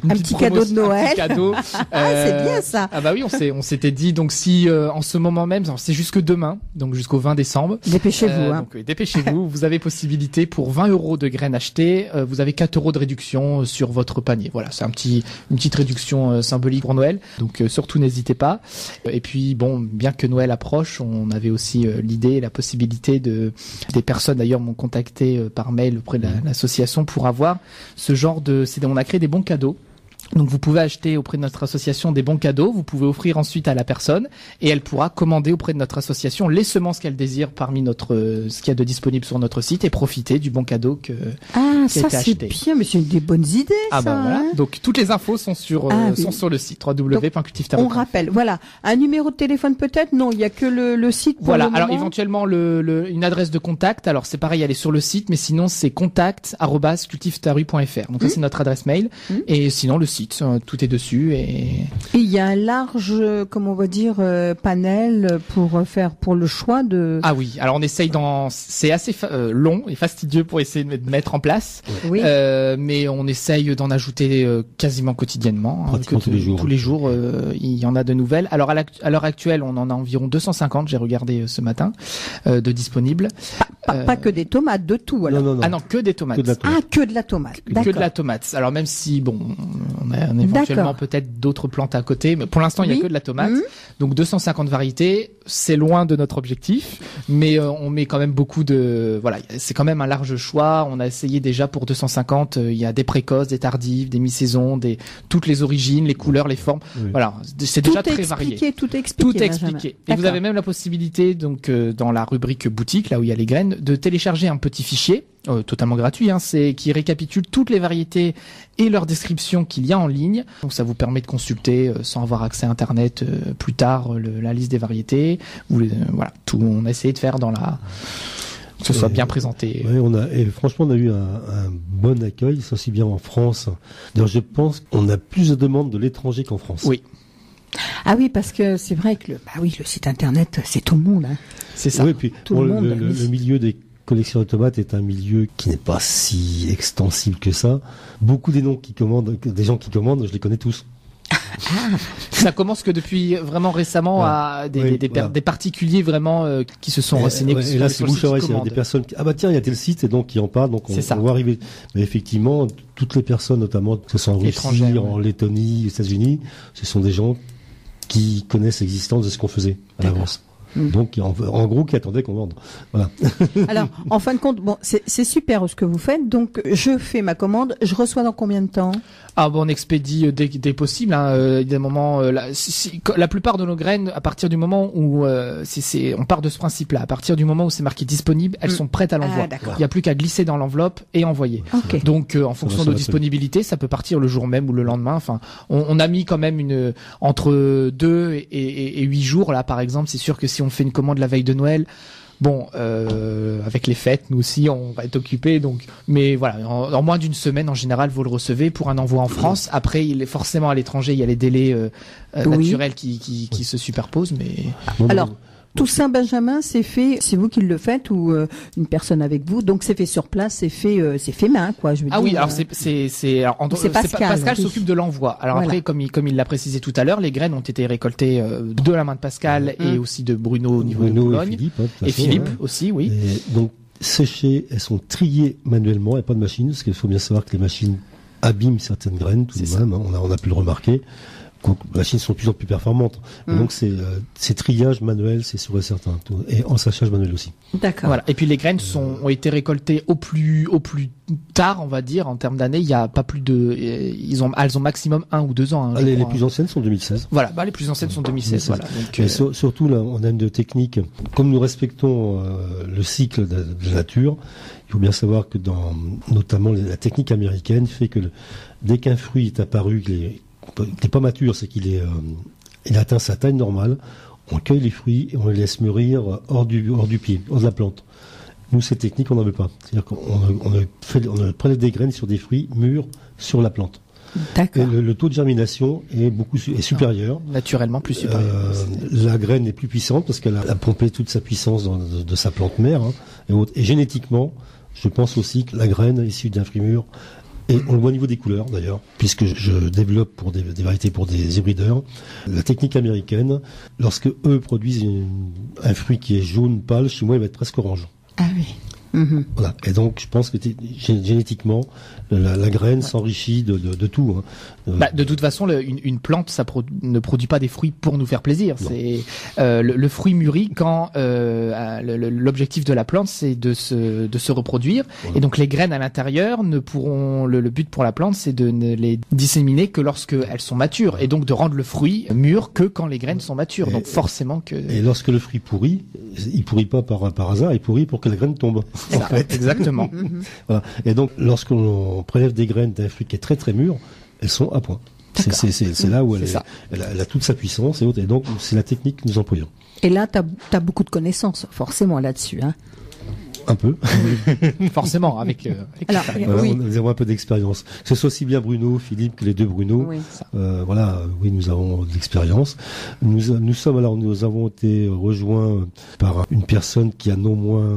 petit cadeau de Noël. Un petit cadeau. C'est bien ça. Oui, on s'était dit, donc si en ce moment même, c'est jusque demain, donc jusqu'au 20 décembre. Dépêchez-vous. Donc dépêchez-vous. Vous avez possibilité pour 20 € de graines achetées, vous avez 4 € de réduction sur votre panier. Voilà, c'est une petite réduction symbolique pour Noël. Donc surtout n'hésitez pas. Et puis bien que Noël approche, on avait aussi l'idée et la possibilité des personnes d'ailleurs m'ont contacté par mail auprès de l'association pour avoir ce genre on a créé des bons cadeaux. Donc vous pouvez acheter auprès de notre association des bons cadeaux, vous pouvez offrir ensuite à la personne et elle pourra commander auprès de notre association les semences qu'elle désire parmi ce qu'il y a de disponible sur notre site et profiter du bon cadeau qui a été acheté. C'est bien, mais c'est des bonnes idées ça. Voilà. Donc toutes les infos sont sur le site www.cultivetarue.fr. On rappelle, voilà, un numéro de téléphone peut-être. Non, il y a que le site pour le moment. Alors éventuellement une adresse de contact. Alors c'est pareil, elle est sur le site, mais sinon c'est contact@cultivetarue.fr. Donc ça c'est notre adresse mail et sinon le site, tout est dessus et il y a un large, comment on va dire, panel pour le choix de. Ah oui, alors on essaye c'est assez long et fastidieux pour essayer de mettre en place. tomates. Oui. Mais on essaye d'en ajouter quasiment quotidiennement. Pratiquement tous les jours. Tous les jours, il y en a de nouvelles. Alors à l'heure actuelle, on en a environ 250, j'ai regardé ce matin, de disponibles. Pas que des tomates, de tout alors. Non. Ah non, que des tomates. Que de la tomate. Ah, que de la tomate. Que D'accord. de la tomate. Alors même si bon, on a éventuellement peut-être d'autres plantes à côté, mais pour l'instant il y a Oui. que de la tomate. Mmh. Donc 250 variétés, c'est loin de notre objectif, mais on met quand même beaucoup de voilà, c'est quand même un large choix. On a essayé déjà pour 250, il y a des précoces, des tardives, des mi-saison, toutes les origines, les couleurs, les formes. Oui. Voilà, c'est Tout déjà est très expliqué, varié. tout est expliqué. Tout est Benjamin. expliqué. Et vous D'accord. avez même la possibilité, donc dans la rubrique boutique, là où il y a les graines, de télécharger un petit fichier totalement gratuit, qui récapitule toutes les variétés et leurs descriptions qu'il y a en ligne. Donc ça vous permet de consulter sans avoir accès à Internet plus tard la liste des variétés. Voilà, tout. On a essayé de faire que ce soit bien présenté. Ouais, et franchement, on a eu un bon accueil, ça aussi bien en France. D'ailleurs, je pense qu'on a plus de demandes de l'étranger qu'en France. Oui. Ah oui, parce que c'est vrai que le site internet, c'est tout le monde. Hein. C'est ça. Oui, puis Tout bon, le monde, oui. le milieu des collections de tomates est un milieu qui n'est pas si extensible que ça. Beaucoup des gens qui commandent, je les connais tous. Ça commence que depuis vraiment récemment à des particuliers vraiment qui se sont renseignés. Et là, c'est bouche à oreille, c'est des personnes qui, tiens, il y a tel site, et donc qui en parlent, donc on va arriver. Mais effectivement, toutes les personnes, notamment, que ce soit en Russie, en Lettonie, aux États-Unis, ce sont des gens qui connaissent l'existence de ce qu'on faisait à l'avance. Donc, en gros, qui attendaient qu'on vende. Voilà. Alors, en fin de compte, bon, c'est super ce que vous faites. Donc, je fais ma commande. Je reçois dans combien de temps? On expédie dès possible. Des moments, la plupart de nos graines, à partir du moment où on part de ce principe-là, à partir du moment où c'est marqué disponible, elles sont prêtes à l'envoi. Il n'y a plus qu'à glisser dans l'enveloppe et envoyer. Okay. Donc, en fonction de disponibilité, ça peut partir le jour même ou le lendemain. Enfin, on a mis quand même entre 2 et 8 jours là, par exemple. C'est sûr que si on fait une commande la veille de Noël. Bon, avec les fêtes, nous aussi, on va être occupés. Donc, mais voilà, en moins d'une semaine, en général, vous le recevez pour un envoi en France. Après, il est forcément à l'étranger, il y a les délais naturels qui se superposent. Mais alors, tout ça, Benjamin, c'est fait. C'est vous qui le faites ou une personne avec vous. Donc, c'est fait sur place, c'est fait main, quoi. Je veux dire. Oui, alors c'est Pascal s'occupe de l'envoi. Alors voilà. Après, comme il l'a précisé tout à l'heure, les graines ont été récoltées de la main de Pascal et aussi de Bruno au niveau de Boulogne et Philippe aussi, oui. Et donc séchées, elles sont triées manuellement, il n'y a pas de machine, parce qu'il faut bien savoir que les machines abîment certaines graines tout de même. On a pu le remarquer. Les machines sont de plus en plus performantes. Donc c'est triage manuel, c'est sûr et certain. Et en sachage manuel aussi. D'accord. Voilà. Et puis les graines ont été récoltées au plus tard, on va dire, en termes d'années. Il y a pas plus de, elles ont maximum 1 ou 2 ans. Les plus anciennes sont 2016. Voilà. Les plus anciennes sont 2016. Voilà. Donc, et surtout là, on a une technique. Comme nous respectons le cycle de la nature, il faut bien savoir que notamment la technique américaine fait que dès qu'un fruit est apparu, il n'est pas mature, c'est qu'il il a atteint sa taille normale, on cueille les fruits et on les laisse mûrir hors du pied, hors de la plante. Nous, cette technique, on n'en veut pas. C'est-à-dire qu'on prélève des graines sur des fruits mûrs sur la plante. D'accord. Et le taux de germination est supérieur. Naturellement plus supérieur. La graine est plus puissante parce qu'elle a pompé toute sa puissance de sa plante mère. Et génétiquement, je pense aussi que la graine issue d'un fruit mûr, et on le voit au niveau des couleurs d'ailleurs, puisque je développe pour des variétés pour des hybrideurs. La technique américaine, lorsque eux produisent un fruit qui est jaune pâle, chez moi il va être presque orange. Ah oui. Voilà. Et donc je pense que génétiquement la graine s'enrichit de tout. De toute façon, une plante, ça ne produit pas des fruits pour nous faire plaisir. Non. C'est le fruit mûrit quand l'objectif de la plante, c'est de se reproduire. Voilà. Et donc les graines à l'intérieur ne pourront. Le but pour la plante, c'est de ne les disséminer que lorsque elles sont matures, et donc de rendre le fruit mûr que quand les graines sont matures. Donc forcément que. Et lorsque le fruit pourrit, il pourrit pas par hasard, il pourrit pour que la graine tombe. En fait. Exactement. Voilà. Et donc lorsqu'on prélève des graines d'un fruit qui est très très mûr, elles sont à point. C'est là où elle a toute sa puissance et autres. Et donc, c'est la technique que nous employons. Et là, t'as beaucoup de connaissances, forcément, là-dessus, hein. Un peu. Forcément, avec voilà, nous avons un peu d'expérience. Que ce soit aussi bien Bruno, Philippe que les deux Bruno. Oui, nous avons de l'expérience. Nous avons été rejoints par une personne qui a non moins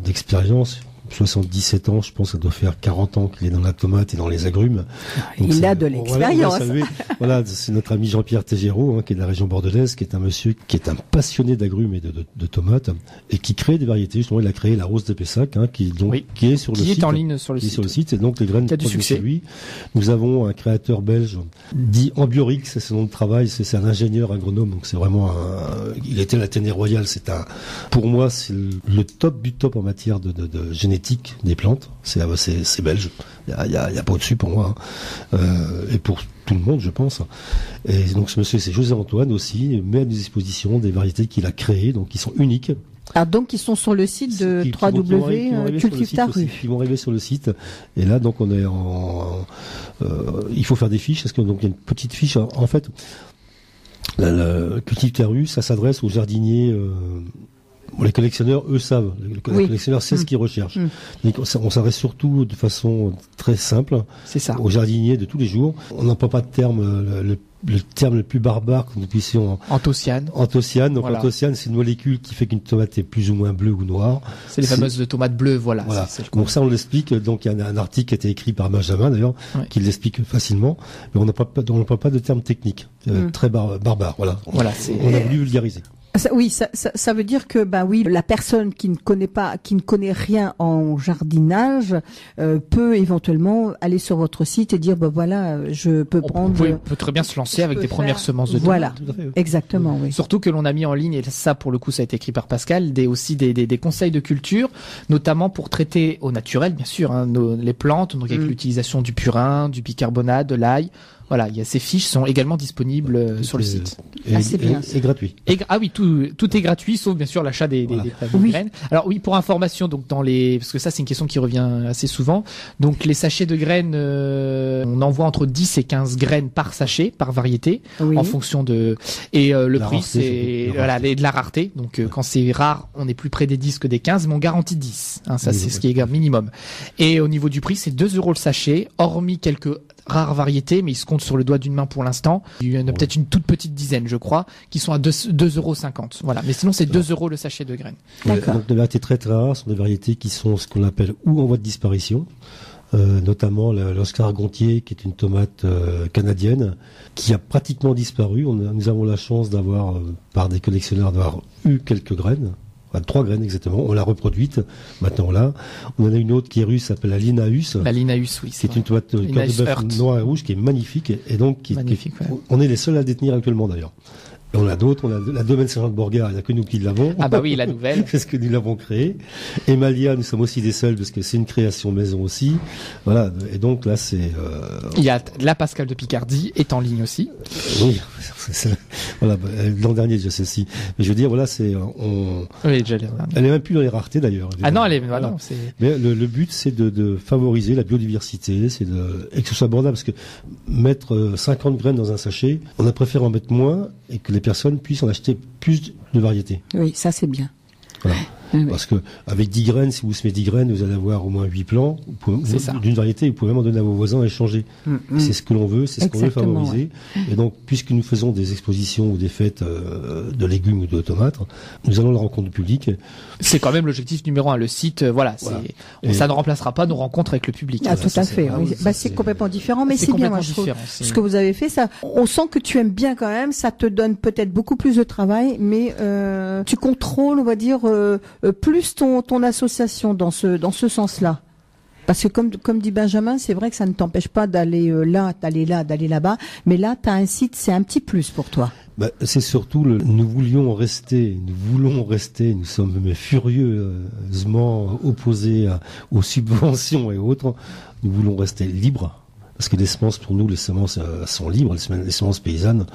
d'expérience, 77 ans, je pense que ça doit faire 40 ans qu'il est dans la tomate et dans les agrumes. Donc il a de l'expérience. Voilà, c'est notre ami Jean-Pierre Tégéraud, qui est de la région bordelaise, qui est un monsieur qui est un passionné d'agrumes et de tomates, et qui crée des variétés. Justement, il a créé la Rose de Pessac, qui est sur le site. Qui est en ligne sur le site. Et donc les graines qui a du succès. Chez lui. Nous avons un créateur belge, dit Ambiorix, c'est son nom de travail, c'est un ingénieur agronome, donc c'est vraiment il était à l'Athénée Royal, pour moi, c'est le top du top en matière de génétique des plantes. C'est belge. Il y a pas au-dessus pour moi. Et pour tout le monde, je pense. Et donc ce monsieur, c'est José Antoine aussi, met à disposition des variétés qu'il a créées, donc qui sont uniques. Ah, donc ils sont sur le site de www.cultive-ta-rue. Ils vont arriver sur le site. Et là, donc on est il faut faire des fiches, parce que donc il y a une petite fiche. En fait, la Cultive-ta-rue, ça s'adresse aux jardiniers. Les collectionneurs, eux, savent. Les collectionneurs savent ce qu'ils recherchent. Donc, on s'adresse surtout de façon très simple aux jardiniers de tous les jours. On n'emploie pas de terme, le terme le plus barbare que nous puissions... Anthocyanes. Donc anthocyanes, c'est une molécule qui fait qu'une tomate est plus ou moins bleue ou noire. C'est les fameuses tomates bleues, voilà. Donc ça, on l'explique. Donc il y a un article qui a été écrit par Benjamin, d'ailleurs, qui l'explique facilement. Mais on n'emploie pas de terme technique. Très barbare, voilà. On a voulu vulgariser. Ça veut dire que la personne qui ne connaît rien en jardinage peut éventuellement aller sur votre site et dire je peux prendre. On peut très bien se lancer avec des premières semences de tomates. Voilà, exactement. Oui. Surtout que l'on a mis en ligne, et ça pour le coup ça a été écrit par Pascal, des conseils de culture, notamment pour traiter au naturel bien sûr les plantes, donc avec l'utilisation du purin, du bicarbonate, de l'ail. Voilà, ces fiches sont également disponibles sur le site. Et gratuit. Tout est gratuit, sauf bien sûr l'achat des graines. Alors pour information, donc parce que ça c'est une question qui revient assez souvent. Donc les sachets de graines, on envoie entre 10 et 15 graines par sachet, par variété, en fonction le prix c'est de la rareté. Donc quand c'est rare, on est plus près des 10 que des 15, mais on garantit 10. C'est ce qui est minimum. Et au niveau du prix, c'est 2 € le sachet, hormis quelques rares variétés, mais ils se comptent sur le doigt d'une main pour l'instant. Il y en a peut-être une toute petite dizaine, je crois, qui sont à 2,50 €. Voilà. Mais sinon, c'est 2 € le sachet de graines. D'accord. Donc, des variétés très très rares sont des variétés qui sont ce qu'on appelle ou en voie de disparition. Notamment l'Oscar Gontier, qui est une tomate canadienne, qui a pratiquement disparu. Nous avons la chance d'avoir, par des collectionneurs, d'avoir eu quelques graines. 3 graines exactement, on l'a reproduite, maintenant là. On en a une autre qui est russe, s'appelle la Linnaeus. La Linnaeus, oui. C'est une tomate cœur de bœuf noir et rouge qui est magnifique, et donc on est les seuls à la détenir actuellement d'ailleurs. Et on a d'autres, on a la domaine Saint-Jean-de-Borgard, il n'y a que nous qui l'avons. Ah bah oui, la nouvelle. Parce que nous l'avons créée. Emalia, nous sommes aussi des seuls, parce que c'est une création maison aussi. Voilà, et donc là c'est... Il y a la Pascal de Picardie est en ligne aussi. Oui, voilà, l'an dernier je sais si. Mais je veux dire, voilà, Oui, j'allais... Elle est même plus dans les raretés d'ailleurs. Ah non, non, c'est... Mais le but c'est de favoriser la biodiversité, et que ce soit abordable, parce que mettre 50 graines dans un sachet, on a préféré en mettre moins, et que les personnes puissent en acheter plus de variétés. Oui, ça c'est bien. Voilà. Parce que avec 10 graines, si vous semez 10 graines, vous allez avoir au moins 8 plants d'une variété, vous pouvez même en donner à vos voisins à échanger. Et c'est ce que l'on veut, c'est ce qu'on veut favoriser. Et donc, puisque nous faisons des expositions ou des fêtes de légumes ou de tomates, nous allons à la rencontre du public. C'est quand même l'objectif numéro 1. Le site, ça ne remplacera pas nos rencontres avec le public. Ah, tout à fait. C'est complètement différent, mais c'est bien, moi, je trouve. Ce que vous avez fait, ça, on sent que tu aimes bien quand même, ça te donne peut-être beaucoup plus de travail, mais tu contrôles, on va dire, plus ton association dans ce sens-là. Parce que comme dit Benjamin, c'est vrai que ça ne t'empêche pas d'aller d'aller là-bas, mais là, tu as un site, c'est un petit plus pour toi. C'est surtout nous voulons rester, nous sommes furieusement opposés aux subventions et autres, nous voulons rester libres. Parce que les semences, pour nous, les semences sont libres, les semences paysannes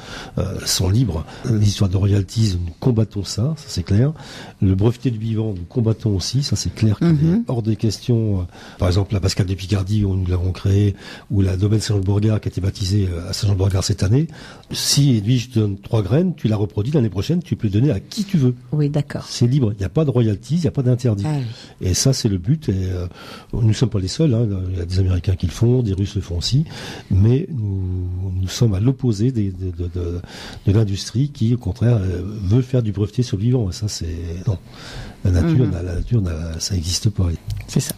sont libres. L'histoire de royalties, nous combattons ça c'est clair. Le breveté du vivant, nous combattons aussi, ça c'est clair qu'il est hors des questions. Par exemple, la Pascal de Picardie, où nous l'avons créée, ou la domaine Saint-Jean-de-Borgard, qui a été baptisée à Saint-Jean-de-Borgard cette année. Si Edwige te donne 3 graines, tu la reproduis l'année prochaine, tu peux les donner à qui tu veux. Oui, d'accord. C'est libre, il n'y a pas de royalties, il n'y a pas d'interdit. Et ça, c'est le but. Et nous ne sommes pas les seuls, il y a des Américains qui le font, des Russes le font aussi. aussi, mais nous sommes à l'opposé de l'industrie qui, au contraire, veut faire du breveté sur le vivant. Et ça, c'est non. La nature, ça n'existe pas. C'est ça.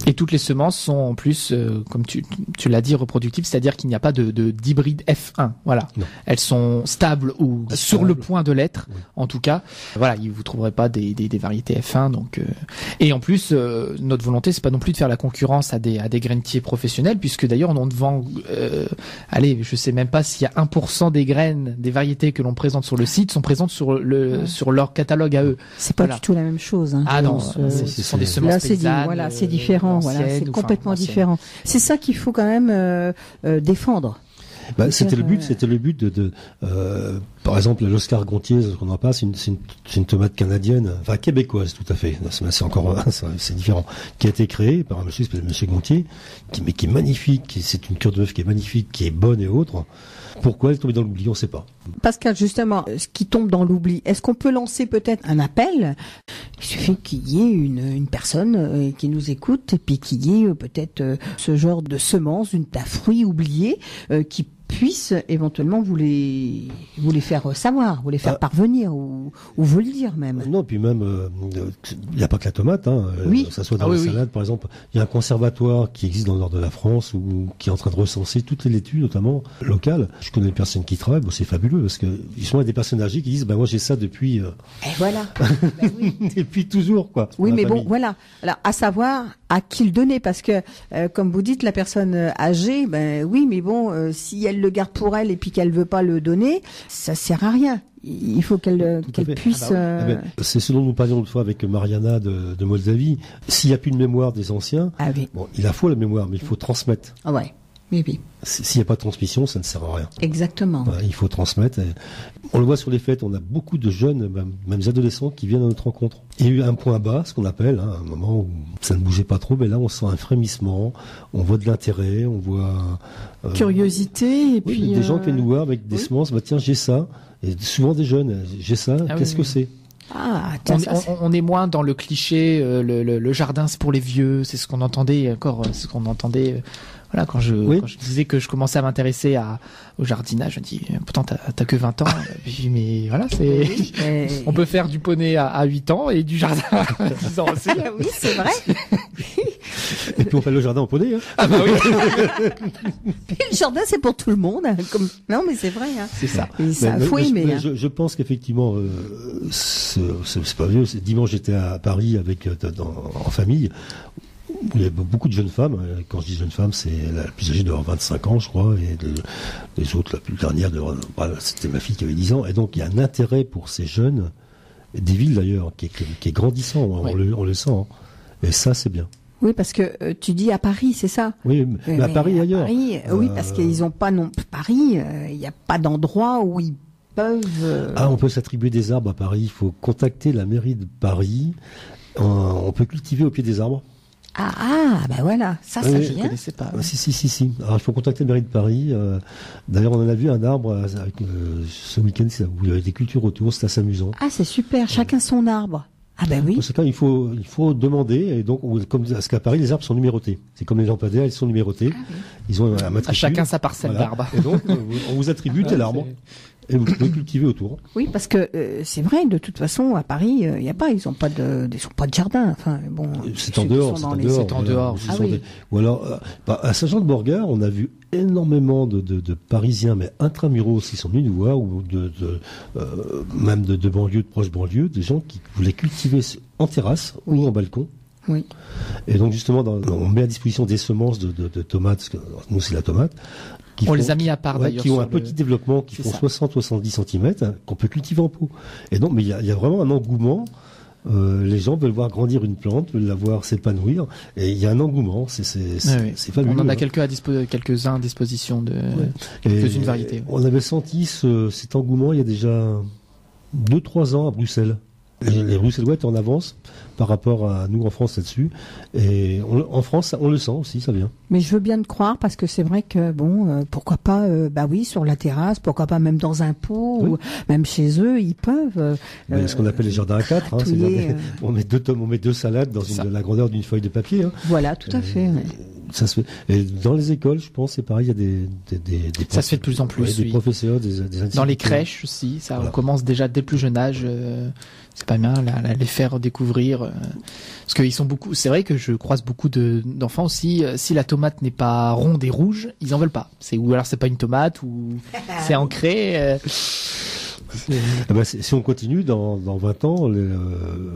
Et toutes les semences sont en plus, comme tu l'as dit, reproductibles, c'est-à-dire qu'il n'y a pas d'hybride F1. Voilà. Non. Elles sont stables ou sur le point de l'être, oui. En tout cas. Voilà, vous trouverez pas des variétés F1. Donc, et en plus, notre volonté, c'est pas non plus de faire la concurrence à des grainetiers professionnels, puisque d'ailleurs, on vend, je sais même pas s'il y a 1% des graines, des variétés que l'on présente sur le site sont présentes sur leur catalogue à eux. C'est pas du tout la même chose. Hein. Ah non, ce sont des semences paysannes. Voilà, c'est différent. Voilà, c'est complètement différent. C'est ça qu'il faut quand même défendre. C'était le but de par exemple, l'Oscar Gontier, ce qu'on en passe, c'est une tomate canadienne, enfin québécoise tout à fait. C'est encore, c'est différent. Qui a été créée par un monsieur qui s'appelle Monsieur Gontier, qui est magnifique, c'est une cure de bœuf qui est magnifique, qui est bonne et autre. Pourquoi elle est tombée dans l'oubli, on ne sait pas. Pascal, justement, ce qui tombe dans l'oubli, est-ce qu'on peut lancer peut-être un appel? Il suffit qu'il y ait une personne qui nous écoute et puis qu'il y ait peut-être ce genre de semences, d'un fruit oublié qui puisse éventuellement vous les faire savoir, vous les faire parvenir ou vous le dire même. Non, puis même il n'y a pas que la tomate, oui. Ça soit dans la salade par exemple. Il y a un conservatoire qui existe dans le nord de la France ou qui est en train de recenser toutes les laitues, notamment locales. Je connais des personnes qui travaillent, c'est fabuleux parce que ils sont des personnes âgées qui disent moi j'ai ça depuis et voilà. Oui. Depuis toujours quoi. Oui, mais bon voilà. Alors à savoir à qui le donner parce que comme vous dites la personne âgée, oui, mais bon si elle le garde pour elle et puis qu'elle veut pas le donner, ça sert à rien. Il faut qu'elle puisse. C'est ce dont nous parlions une fois avec Mariana de Moldavie. S'il n'y a plus de mémoire des anciens, il faut la mémoire, mais il faut transmettre. Ah ouais. Oui. S'il n'y a pas de transmission, ça ne sert à rien. Exactement. Il faut transmettre. On le voit sur les fêtes, on a beaucoup de jeunes, même des adolescents, qui viennent à notre rencontre. Il y a eu un point bas, ce qu'on appelle, un moment où ça ne bougeait pas trop, mais là on sent un frémissement, on voit de l'intérêt, on voit... curiosité, et puis... des gens qui viennent nous voir avec des semences, tiens, j'ai ça. Et souvent des jeunes, j'ai ça, qu'est-ce que c'est ? On est moins dans le cliché, le jardin c'est pour les vieux, c'est ce qu'on entendait voilà, quand je disais que je commençais à m'intéresser au jardinage, je me dis pourtant t'as que 20 ans, mais voilà, on peut faire du poney à 8 ans et du jardin à 10 ans aussi. Oui, c'est vrai. Et puis on fait le jardin en poney. Ah bah oui. Puis le jardin c'est pour tout le monde. Non mais c'est vrai. C'est ça. Faut aimer. Je pense qu'effectivement, c'est pas vieux. Dimanche j'étais à Paris en famille. Il y a beaucoup de jeunes femmes. Quand je dis jeunes femmes, c'est la plus âgée de 25 ans, je crois, et les autres, la plus dernière, c'était ma fille qui avait 10 ans. Et donc, il y a un intérêt pour ces jeunes, des villes d'ailleurs, qui est grandissant, on le sent. Et ça, c'est bien. Oui, parce que tu dis à Paris, c'est ça? Oui, mais à Paris et ailleurs. Paris, oui, parce qu'ils n'ont pas Paris, il n'y a pas d'endroit où ils peuvent... on peut s'attribuer des arbres à Paris. Il faut contacter la mairie de Paris. On peut cultiver au pied des arbres. Voilà, ça je ne connaissais pas. Si. Alors il faut contacter la mairie de Paris. D'ailleurs, on en a vu un arbre ce week-end où il y avait des cultures autour, c'est assez amusant. Ah, c'est super, chacun son arbre. Ah oui. Parce que il faut demander, et donc parce qu'à Paris les arbres sont numérotés. C'est comme les lampadaires, ils sont numérotés. Ils ont un matricule. À chacun sa parcelle d'arbre. Et donc on vous attribue tel arbre. Et vous pouvez cultiver autour. Oui, parce que c'est vrai, de toute façon, à Paris, il y a pas, ils ont pas de jardin. Enfin, bon. C'est en dehors. Ou alors, à Saint-Jean-de-Borgard, on a vu énormément de Parisiens, mais intramuros, qui sont venus nous voir, ou même de banlieues, de proches banlieues, des gens qui voulaient cultiver en terrasse ou en balcon. Oui. Et donc justement, on met à disposition des semences de tomates, parce que nous c'est la tomate. Les a mis à part d'ailleurs. Qui ont un petit développement, qui font 60-70 cm, qu'on peut cultiver en pot. Et donc, mais il y a vraiment un engouement. Les gens veulent voir grandir une plante, veulent la voir s'épanouir, et il y a un engouement. C'est fabuleux. On en a quelques-uns à disposition de quelques-unes variétés. On avait senti cet engouement il y a déjà 2-3 ans à Bruxelles. Les Bruxellois étaient en avance par rapport à nous en France là-dessus. Et en France, on le sent aussi, ça vient. Mais je veux bien te croire parce que c'est vrai que pourquoi pas, sur la terrasse, pourquoi pas même dans un pot, ou même chez eux, ils peuvent. Ce qu'on appelle les jardins à 4, on met 2 salades dans la grandeur d'une feuille de papier. Voilà, tout à fait. Ça se fait. Et dans les écoles, je pense, c'est pareil, il y a des Ça se fait de plus en plus, des oui. professeurs, des Dans les instituteurs. crèches aussi, ça Voilà. on commence déjà dès le plus jeune âge. C'est pas bien, les faire découvrir. Parce qu'ils sont beaucoup. C'est vrai que je croise beaucoup d'enfants aussi. Si la tomate n'est pas ronde et rouge, ils en veulent pas. Ou alors c'est pas une tomate ou c'est ancré. Ah bah, si on continue, dans 20 ans,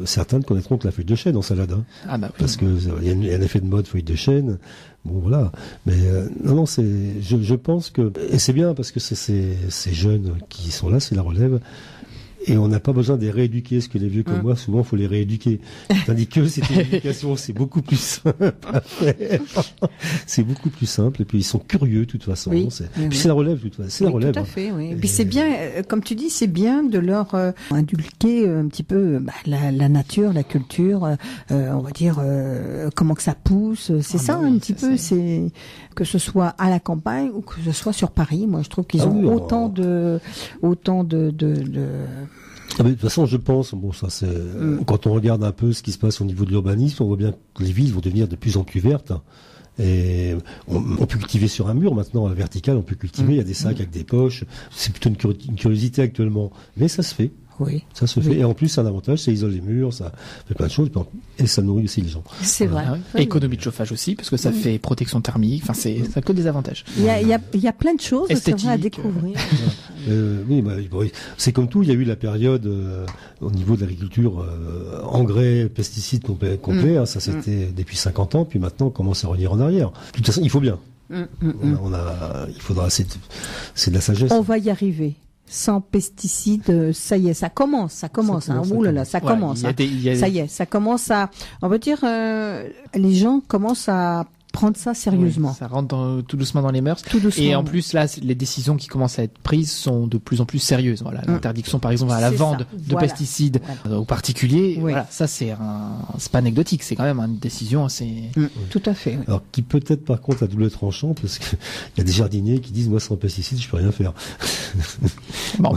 certains ne connaîtront que la feuille de chêne en salade. Hein. Ah bah oui. Parce que il y a un effet de mode feuille de chêne. Bon voilà. Mais non, je pense que et c'est bien parce que c'est ces jeunes qui sont là, c'est la relève. Et on n'a pas besoin de les rééduquer, ce que les vieux comme moi, souvent, faut les rééduquer. Tandis que cette éducation, c'est beaucoup plus simple à faire. C'est beaucoup plus simple. Et puis, ils sont curieux, de toute façon. Oui. Puis, c'est la relève, de toute façon. C'est la relève. Tout à fait, oui. Et puis c'est bien, comme tu dis, c'est bien de leur inculquer un petit peu la nature, la culture, on va dire comment que ça pousse. C'est ça, un petit peu. C'est que ce soit à la campagne ou que ce soit sur Paris. Moi, je trouve qu'ils ont autant de Ah mais de toute façon, je pense, bon, ça c'est quand on regarde un peu ce qui se passe au niveau de l'urbanisme, on voit bien que les villes vont devenir de plus en plus vertes. Et on peut cultiver sur un mur maintenant, à la verticale, on peut cultiver. Il y a des sacs avec des poches. C'est plutôt une curiosité actuellement, mais ça se fait. Oui. Ça se fait. Et en plus, c'est un avantage, ça isole les murs, ça fait plein de choses, et ça nourrit aussi les gens. C'est vrai. Ah oui. Économie de chauffage aussi, parce que ça fait protection thermique. Enfin, ça a que des avantages. Il y a plein de choses c'est vrai, à Esthétique. découvrir. Oui, c'est comme tout. Il y a eu la période au niveau de l'agriculture, engrais, pesticides complets. Hein, ça c'était depuis 50 ans. Puis maintenant, on commence à revenir en arrière. De toute façon, il faut bien. Il faudra. C'est de la sagesse. On va y arriver. Sans pesticides, ça y est, ça commence. Ouh là là, ça commence. Ça y est, ça commence à. On va dire, les gens commencent à prendre ça sérieusement. Oui, ça rentre tout doucement dans les mœurs. Tout doucement. Et en plus, là, les décisions qui commencent à être prises sont de plus en plus sérieuses. Voilà, l'interdiction, par exemple, à la vente de pesticides aux particuliers. Oui. Voilà, ça c'est pas anecdotique, c'est quand même une décision assez. Tout à fait. Oui. Alors qui peut être par contre à double tranchant parce que il y a des jardiniers qui disent moi sans pesticides je peux rien faire. Bon,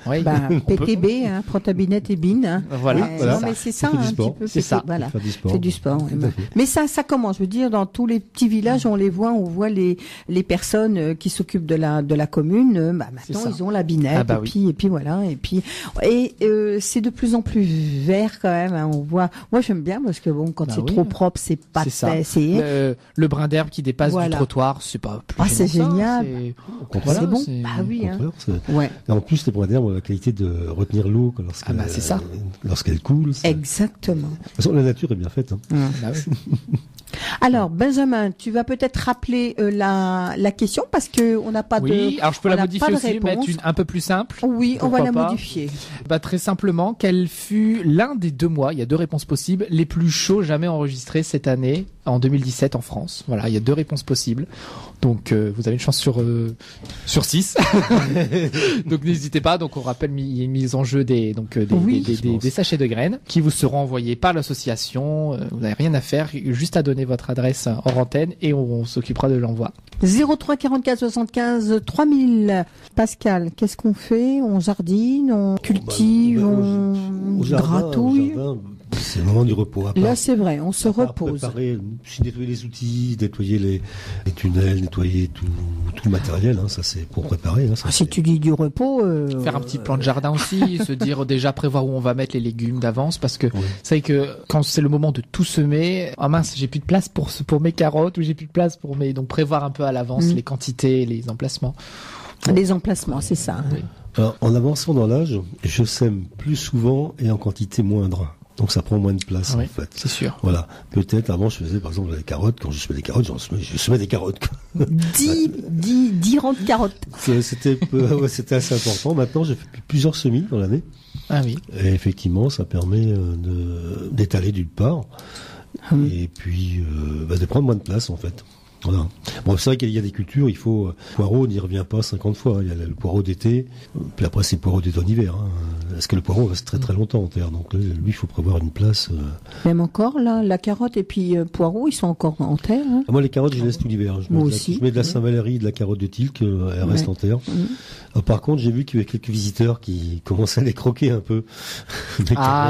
oui. PTB, prends ta binette et bine. Hein. Voilà. Non mais c'est ça, un petit peu. C'est ça. Voilà. Faire du sport. C'est du sport. Oui. Mais ça commence. Je veux dire, dans tous les petits villages, on voit les personnes qui s'occupent de la commune. Maintenant, ils ont la binette et puis voilà. Et c'est de plus en plus vert quand même. Hein. On voit. Moi, j'aime bien parce que bon, quand c'est trop propre, c'est pas. Le brin d'herbe qui dépasse du trottoir, c'est pas plus. Ah, c'est génial. C'est bon. Bah oui. Ouais. Et en plus, les brins d'herbe ont la qualité de retenir l'eau lorsqu'elle coule. Exactement. De toute façon, la nature est bien faite. Hein. Bah oui. Alors, Benjamin, tu vas peut-être rappeler la question parce que on n'a pas de. Oui, alors je peux la modifier aussi, mettre un peu plus simple. Oui, on va la modifier. Très simplement, quel fut l'un des 2 mois, il y a 2 réponses possibles, les plus chauds jamais enregistrés cette année, en 2017 en France. Voilà, il y a 2 réponses possibles. Donc, vous avez une chance sur 6. Donc, n'hésitez pas. Donc, on rappelle, il y a une mise en jeu des sachets de graines qui vous seront envoyés par l'association. Vous n'avez rien à faire, juste à donner votre adresse hors antenne et on s'occupera de l'envoi. 03 44 75 3000. Pascal, qu'est-ce qu'on fait? On jardine, on cultive, on gratouille. C'est le moment du repos. Là, c'est vrai, on se repose. Nettoyer les outils, nettoyer les tunnels, nettoyer tout le matériel. Hein, ça, c'est pour préparer. Hein, ça, si tu dis du repos, faire un petit plan de jardin aussi, se dire déjà prévoir où on va mettre les légumes d'avance, parce que c'est vrai que quand c'est le moment de tout semer, ah mince, j'ai plus de place pour mes carottes ou j'ai plus de place pour mes, donc prévoir un peu à l'avance les quantités, les emplacements. Les emplacements, c'est ça. Oui. Alors, en avançant dans l'âge, je sème plus souvent et en quantité moindre. Donc ça prend moins de place en fait. C'est sûr. Voilà. Peut-être avant je faisais par exemple les carottes. Quand je semais des carottes, je semais des carottes. 10 rangs de carottes. C'était assez important. Maintenant j'ai fait plusieurs semis dans l'année. Ah oui. Et effectivement ça permet d'étaler d'une part et puis de prendre moins de place en fait. Voilà. Bon, c'est vrai qu'il y a des cultures, il faut poireau, on n'y revient pas 50 fois. Il y a le poireau d'été, puis après c'est le poireau d'automne-hiver. Hein. Parce que le poireau reste très très longtemps en terre, donc lui il faut prévoir une place. Même encore là, la carotte et puis poireau, ils sont encore en terre. Hein. Moi les carottes je les laisse tout l'hiver. Moi aussi. Je mets de la Saint-Valéry, de la carotte de Tilque, elle reste en terre. Par contre j'ai vu qu'il y avait quelques visiteurs qui commençaient à les croquer un peu.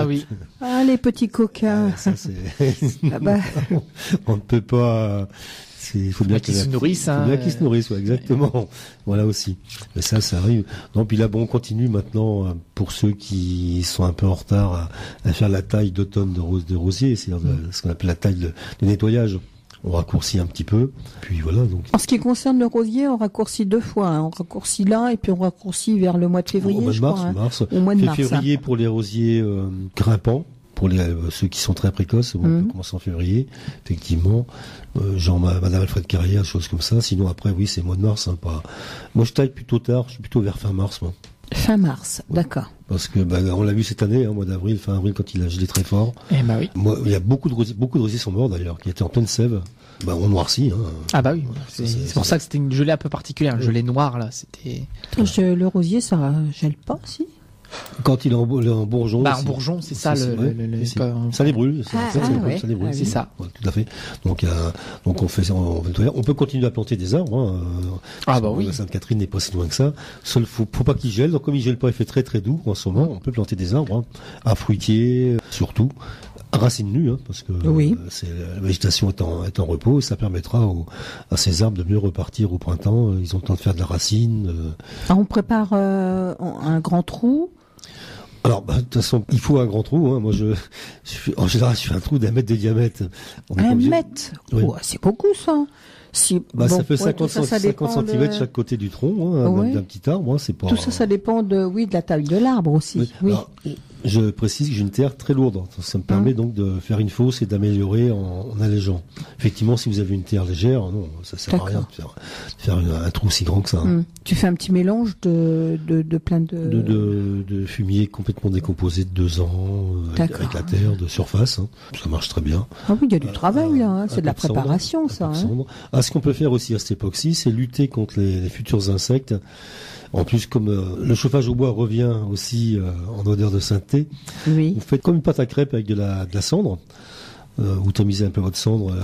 Oui. Ah les petits coquins. Ça, c'est... On ne peut pas Il faut bien qu'ils se nourrissent. Il faut bien qu'ils se nourrissent, ouais, exactement. Voilà aussi. Mais ça arrive. Non, puis là, bon, on continue maintenant pour ceux qui sont un peu en retard à faire la taille d'automne de rosier, c'est-à-dire ce qu'on appelle la taille de nettoyage. On raccourcit un petit peu, puis voilà. Donc. En ce qui concerne le rosier, on raccourcit 2 fois. On raccourcit là et puis on raccourcit vers le mois de février, au mois de mars. Au mois de mars. Février pour les rosiers grimpants. Pour ceux qui sont très précoces, on peut commencer en février, effectivement. Genre Madame Alfred Carrière, choses comme ça. Sinon après, oui, c'est mois de mars. Hein, pas. Moi, je taille plutôt tard. Je suis plutôt vers fin mars, moi. Fin mars, ouais. D'accord. Parce que on l'a vu cette année, hein, mois d'avril, fin avril, quand il a gelé très fort. Eh ben oui. Moi, il y a beaucoup de rosiers sont morts d'ailleurs, qui étaient en pleine sève. On noircit. Hein. Ah bah oui. C'est pour ça que c'était une gelée un peu particulière, une gelée noire là. C'était. Le rosier, ça gèle pas, si. Quand il est en bourgeon. En bourgeon, c'est ça ça les brûle. Ça les brûle. C'est ça. Ouais, tout à fait. Donc on peut continuer à planter des arbres. Hein, oui. La Sainte-Catherine n'est pas si loin que ça. Seul faut pas qu'il gèle. Donc comme il gèle pas, il fait très très doux en ce moment. On peut planter des arbres, à fruitiers surtout. À racines nues, hein, parce que la végétation est en repos, et ça permettra à ces arbres de mieux repartir au printemps. Ils ont le temps de faire de la racine. On prépare un grand trou. Alors, de toute façon, il faut un grand trou. Hein. Moi, en général, je fais un trou d'1 mètre de diamètre. 1 mètre. Oui. Oh, c'est beaucoup, ça. Ça fait 50 cm chaque côté du tronc, d'un petit arbre. Hein, c'est pas. Tout ça, ça dépend de la taille de l'arbre aussi. Oui. Alors, je précise que j'ai une terre très lourde. Ça me permet donc de faire une fosse et d'améliorer en allégeant. Effectivement, si vous avez une terre légère, non, ça sert à rien de faire un trou si grand que ça. Hein. Tu fais un petit mélange de plein de fumier complètement décomposé de 2 ans avec la terre de surface. Hein. Ça marche très bien. Ah oui, il y a du travail là. C'est de la préparation, ça. Ce qu'on peut faire aussi à cette époque-ci, c'est lutter contre les futurs insectes. En plus, comme le chauffage au bois revient aussi en odeur de sainteté, vous faites comme une pâte à crêpes avec de la cendre. Vous tamisez un peu votre cendre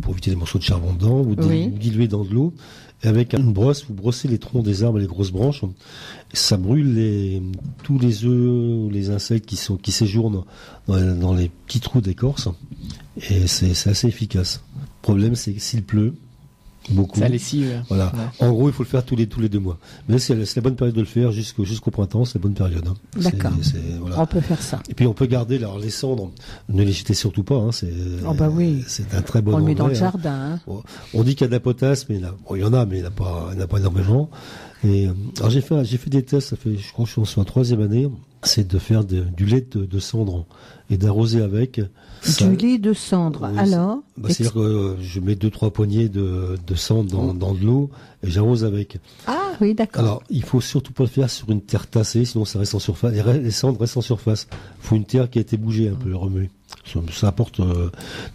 pour éviter les morceaux de charbon dedans. Vous diluez dans de l'eau. Et avec une brosse, vous brossez les troncs des arbres et les grosses branches. Ça brûle tous les œufs ou les insectes qui séjournent dans les petits trous d'écorce. Et c'est assez efficace. Le problème, c'est que s'il pleut, beaucoup. Ça lessive. Voilà. Ouais. En gros, il faut le faire tous les 2 mois. Mais c'est la bonne période de le faire jusqu'au printemps. C'est la bonne période. Hein. D'accord. On peut faire ça. Et puis on peut garder les cendres. Ne les jetez surtout pas. Hein. C'est un très bon. On le met dans le hein. jardin. Hein. On dit qu'il y a de la potasse, mais il y en a, mais il n'y en a pas énormément. Et alors j'ai fait des tests. Ça fait, je crois que je suis en 3e année. C'est de faire du lait de cendre et d'arroser avec. Du lait de cendre. Oui, alors c'est-à-dire que je mets 2-3 poignées de cendre dans de l'eau et j'arrose avec. Ah oui, d'accord. Alors, il faut surtout pas le faire sur une terre tassée, sinon ça reste en surface. Les cendres restent en surface. Il faut une terre qui a été bougée un peu, remuée. Ça apporte,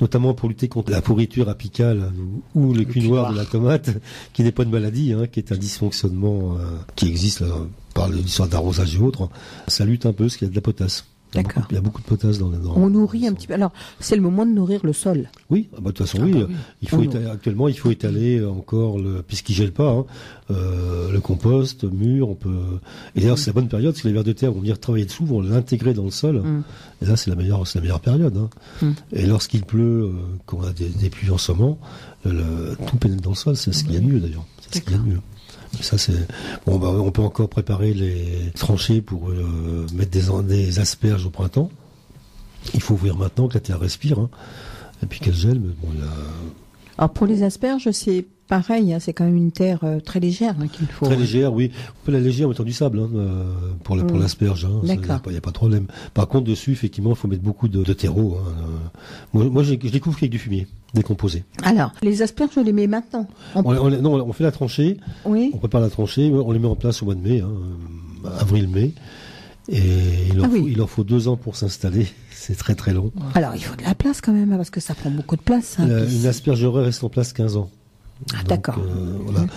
notamment pour lutter contre la pourriture apicale ou le cul noir de la tomate, qui n'est pas une maladie, qui est un dysfonctionnement qui existe là, par l'histoire d'arrosage et autres. Ça lutte un peu parce qu'il y a de la potasse. D'accord. Il y a beaucoup de potasse dans on nourrit un petit peu. Alors, c'est le moment de nourrir le sol. Oui, de toute façon, il faut actuellement, il faut étaler encore puisqu'il gèle pas, le compost, mûr, on peut. Et d'ailleurs, c'est la bonne période parce que les vers de terre vont venir travailler dessous, vont l'intégrer dans le sol. Et là, c'est la meilleure période. Et lorsqu'il pleut, quand on a des pluies en ce moment, tout pénètre dans le sol. C'est ce qu'il y a de mieux d'ailleurs. C'est ce qu'il y a de mieux. Ça c'est on peut encore préparer les tranchées pour mettre des asperges au printemps. Il faut ouvrir maintenant que la terre respire, et puis qu'elle gèle. Mais Alors pour les asperges, c'est pareil, c'est quand même une terre très légère qu'il faut. Très légère, oui. On peut la léger en mettant du sable pour l'asperge. D'accord. Il n'y a pas de problème. Par contre, dessus, effectivement, il faut mettre beaucoup de terreau. Moi, je découvre qu'avec du fumier décomposé. Alors, les asperges, je les mets maintenant. On fait la tranchée. Oui. On prépare la tranchée. On les met en place au mois de mai, avril-mai. Et il en faut 2 ans pour s'installer. C'est très très long. Alors, il faut de la place quand même, parce que ça prend beaucoup de place. Une aspergerie reste en place 15 ans. Ah, d'accord. Voilà.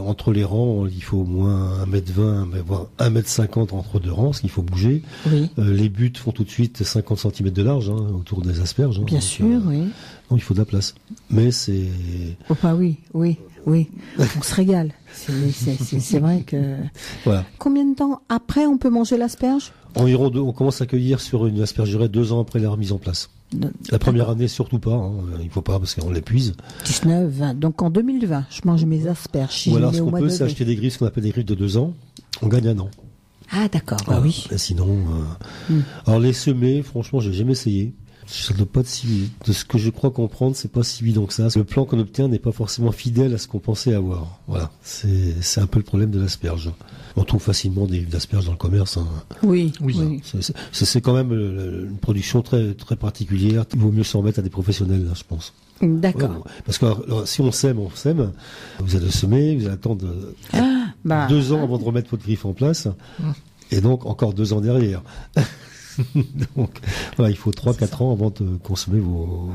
Entre les rangs, il faut au moins 1m20, voire 1m50 entre 2 rangs, parce qu'il faut bouger. Oui. Les buttes font tout de suite 50 cm de large autour des asperges. Bien sûr, oui. Donc il faut de la place. Mais c'est... Oh, bah oui. On se régale. C'est vrai que... Voilà. Combien de temps après on peut manger l'asperge ? Environ on commence à cueillir sur une aspergerie 2 ans après la remise en place. La première année, surtout pas. Hein. Il faut pas parce qu'on l'épuise. 19, 20. Donc en 2020, je mange mes asperges. Si Ou je alors, les ce mets au qu'on mois peut, de c'est acheter des griffes, ce qu'on appelle des griffes de 2 ans. On gagne 1 an. Ah d'accord, Voilà. oui. Et sinon, alors les semer, franchement, j'ai jamais essayé. Ça doit pas être si, de ce que je crois comprendre, c'est pas si évident que ça. Le plan qu'on obtient n'est pas forcément fidèle à ce qu'on pensait avoir. Voilà. C'est un peu le problème de l'asperge. On trouve facilement des griffes d'asperges dans le commerce. Hein. Oui. C'est quand même une production très, très particulière. Il vaut mieux s'en remettre à des professionnels, là, je pense. D'accord. Ouais, parce que alors, si on sème. Vous allez semer, vous allez attendre 2 ans avant de remettre votre griffe en place. Et donc, encore 2 ans derrière. Donc, voilà, il faut 3-4 ans avant de consommer vos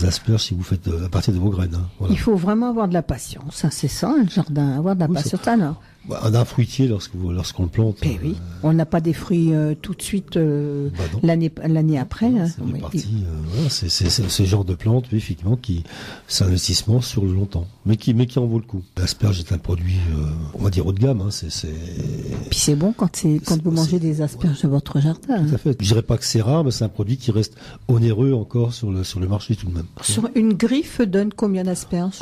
asperges si vous faites à partir de vos graines. Hein, voilà. Il faut vraiment avoir de la patience. C'est ça, le jardin. Avoir de la patience. Alors. Un fruitier, lorsqu'on le plante. Oui. On n'a pas des fruits tout de suite l'année après. C'est parti. Voilà, c'est ce genre de plante, oui, effectivement, c'est un investissement sur le long temps, mais qui en vaut le coup. L'asperge est un produit, on va dire haut de gamme. Hein, Puis c'est bon quand vous mangez des asperges de votre jardin. Tout à fait. Je dirais pas que c'est rare, mais c'est un produit qui reste onéreux encore sur le marché tout de même. Sur une griffe donne combien d'asperges?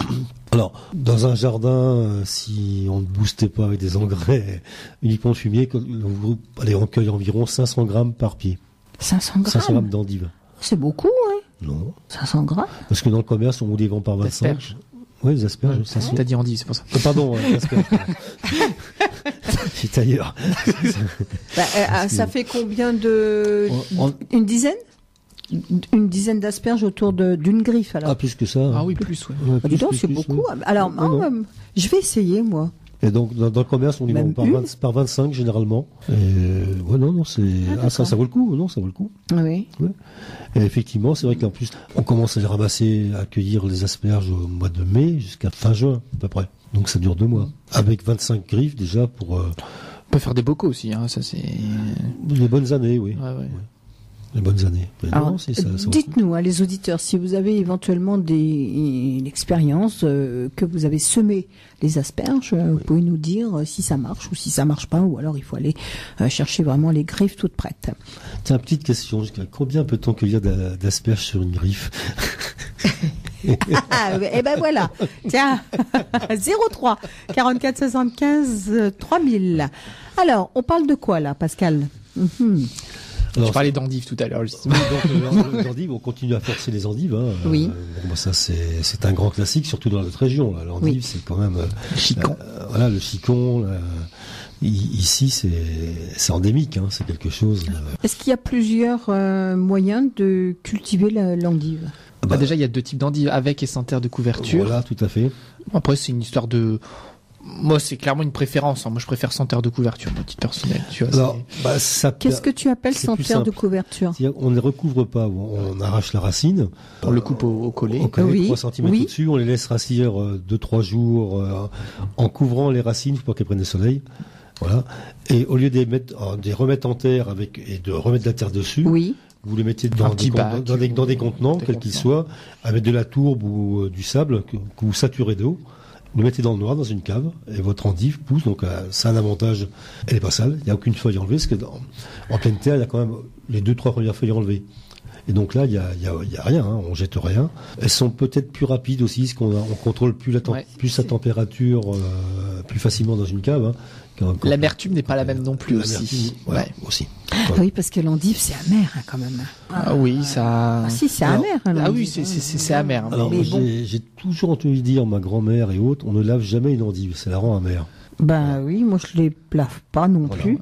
Alors, dans un jardin, si on ne boostait pas avec des engrais uniquement fumier, on cueille environ 500 grammes par pied. 500 grammes 500 grammes d'endives. C'est beaucoup, hein? Non. 500 grammes Parce que dans le commerce, on vous les vend par 25. Asperges. Oui, les asperges. 500. T'as dit endive, c'est pour ça. Pardon, asperges. C'est ailleurs. Ça fait combien une dizaine? Une dizaine d'asperges autour d'une griffe, alors. Ah, plus que ça. Ah oui, plus, ouais. Dis donc, c'est beaucoup. Oui. Alors, je vais essayer, moi. Et donc, dans le commerce, on les vend par 25, généralement. Ça vaut le coup. Non, ça vaut le coup. Oui. Ouais. Et effectivement, c'est vrai qu'en plus, on commence à les ramasser, à cueillir les asperges au mois de mai jusqu'à fin juin, à peu près. Donc, ça dure 2 mois. Avec 25 griffes, déjà, pour... On peut faire des bocaux aussi, hein, ça c'est... Les bonnes années, oui. Ouais. Les bonnes années. Alors, dites-nous, les auditeurs, si vous avez éventuellement une expérience que vous avez semé les asperges, vous pouvez nous dire si ça marche ou si ça marche pas, ou alors il faut aller chercher vraiment les griffes toutes prêtes. Tiens, petite question, combien peut-on cueillir d'asperges sur une griffe? Et ben voilà. Tiens, 03 44 75 3000. Alors, on parle de quoi là, Pascal? Alors, je parlais d'endives tout à l'heure, justement. Donc, les endives, on continue à forcer les endives. Hein. Oui. Ça, c'est un grand classique, surtout dans notre région. L'endive, c'est quand même... le chicon. Le chicon. Ici, c'est endémique, hein, c'est quelque chose... Est-ce qu'il y a plusieurs moyens de cultiver l'endive? Déjà, il y a 2 types d'endives, avec et sans terre de couverture. Voilà, tout à fait. Après, c'est une histoire de... Moi, c'est clairement une préférence. Hein. Moi, je préfère sans terre de couverture, mon titre personnel. Tu vois, alors, qu'est-ce que tu appelles sans terre de couverture? On ne les recouvre pas, on arrache la racine. On le coupe au collet. Au collet, 3 cm au-dessus, on les laisse rassir 2-3 jours en couvrant les racines pour qu'elles prennent le soleil. Voilà. Et au lieu de les remettre en terre et de remettre de la terre dessus, vous les mettez dans des contenants, quels qu'ils soient, avec de la tourbe ou du sable que vous saturez d'eau. Vous le mettez dans le noir, dans une cave, et votre endive pousse. Donc, c'est un avantage. Elle n'est pas sale. Il n'y a aucune feuille enlevée, parce que en pleine terre, il y a quand même les 2-3 premières feuilles enlevées. Et donc là, il y a rien. Hein, on jette rien. Elles sont peut-être plus rapides aussi, parce qu'on contrôle plus sa température plus facilement dans une cave. Hein, l'amertume n'est pas la même non plus aussi. Aussi. Oui, parce que l'endive, c'est amer hein, quand même. Ah oui, ça... Ah si, c'est amer. Ah oui, c'est amer. Hein. Alors, j'ai toujours entendu dire, ma grand-mère et autres, on ne lave jamais une endive, ça la rend amère. Oui, moi je les lave pas non plus.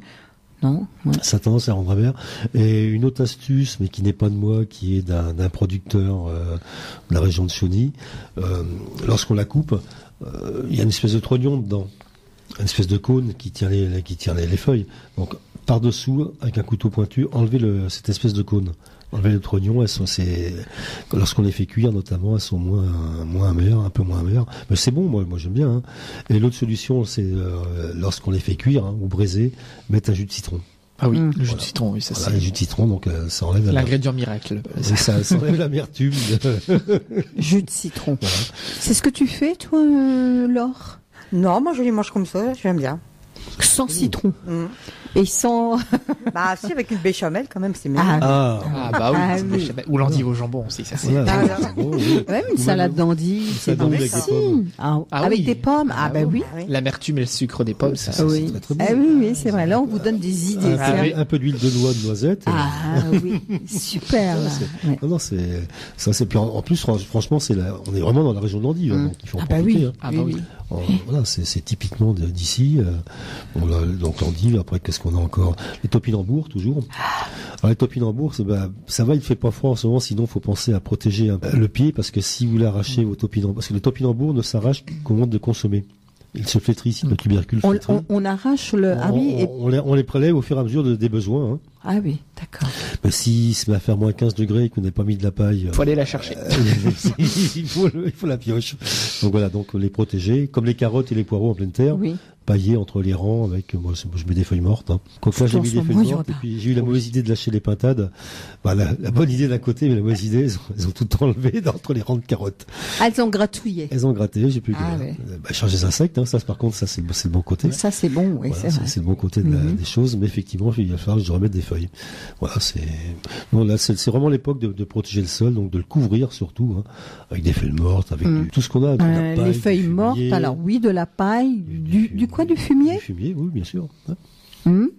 Non. Ouais. Ça a tendance à rendre amère. Et une autre astuce, mais qui n'est pas de moi, qui est d'un producteur de la région de Chauny, lorsqu'on la coupe, il y a une espèce de trognon dedans. Une espèce de cône qui tient les feuilles. Donc, par-dessous, avec un couteau pointu, enlever cette espèce de cône. Enlever le trognon, lorsqu'on les fait cuire, notamment, elles sont moins amères, un peu moins amères. Mais c'est bon, moi j'aime bien. Hein. Et l'autre solution, c'est, lorsqu'on les fait cuire, ou braiser, mettre un jus de citron. Ah oui, le jus de citron, oui, ça c'est. Le jus de citron, donc, ça enlève l'ingrédient miracle. Ça enlève l'amertume. Jus de citron. Voilà. C'est ce que tu fais, toi, Laure? Non, moi je les mange comme ça, j'aime bien. Sans citron. Et ils sont... Bah, si, avec une béchamel, quand même, c'est mieux. Ah, Ah bah oui, Ah c'est oui. béchamel. Ou l'endive au jambon aussi, ça c'est. Voilà, Ah, c'est bon, oui. ouais, une Ou salade même- d'endive, c'est salade bon d'endive avec des aussi. pommes. Ah, Ah avec oui. des pommes, ah bah oui. oui. L'amertume et le sucre des pommes, ça. Ça, Oui. c'est très, très bon. Ah oui, oui, c'est vrai. Là, on vous donne des idées. Un, Ah peu, oui. un peu d'huile de noix, de noisette. Ah oui, super. Là. Ouais. Non, c'est ça, c'est puis en plus, franchement, on est vraiment dans la région de l'endive, hein, donc il faut en Ah bah profiter. oui. Hein. Ah bah oui. Voilà, c'est typiquement d'ici. Donc l'endive. Après, qu'est-ce qu'on a encore? Les topinambours, toujours. Alors les topinambours, ça va, il fait pas froid en ce moment. Sinon, faut penser à protéger le pied, parce que si vous voulez arracher vos topinambours, parce que le topinambour ne s'arrache qu'au moment de consommer. Il se flétrit, si le tubercule flétrit. On arrache le... Ah oui, et... on les prélève au fur et à mesure des besoins. Hein. Ah oui, d'accord. Mais s'il se met à faire moins 15 degrés et qu'on n'a pas mis de la paille, Faut aller la chercher. il faut la pioche. Donc voilà, donc les protéger, comme les carottes et les poireaux en pleine terre, Oui. pailler entre les rangs avec, moi je mets des feuilles mortes. Hein. Donc là j'ai En mis ce des feuilles moment, il y en a mortes et pas. puis j'ai eu la mauvaise idée de lâcher les pintades. Bah, la bonne idée d'un côté, mais la mauvaise idée, elles ont tout enlevé entre les rangs de carottes. Ah, elles ont gratouillé. Elles ont gratté, j'ai plus que Ah, ouais. changer les insectes. Hein, ça par contre, ça c'est le bon côté. Ça, c'est bon, oui, Voilà, c'est vrai. c'est le bon côté des choses, mais effectivement, il va falloir que je remette des feuilles. Voilà, non, là, c'est vraiment l'époque de protéger le sol, donc de le couvrir surtout, hein, avec des feuilles mortes, avec tout ce qu'on a. De la paille, Les du feuilles mortes, fumier, alors oui, de la paille, du quoi, du fumier? Du fumier, oui, bien sûr. Hein, Hum.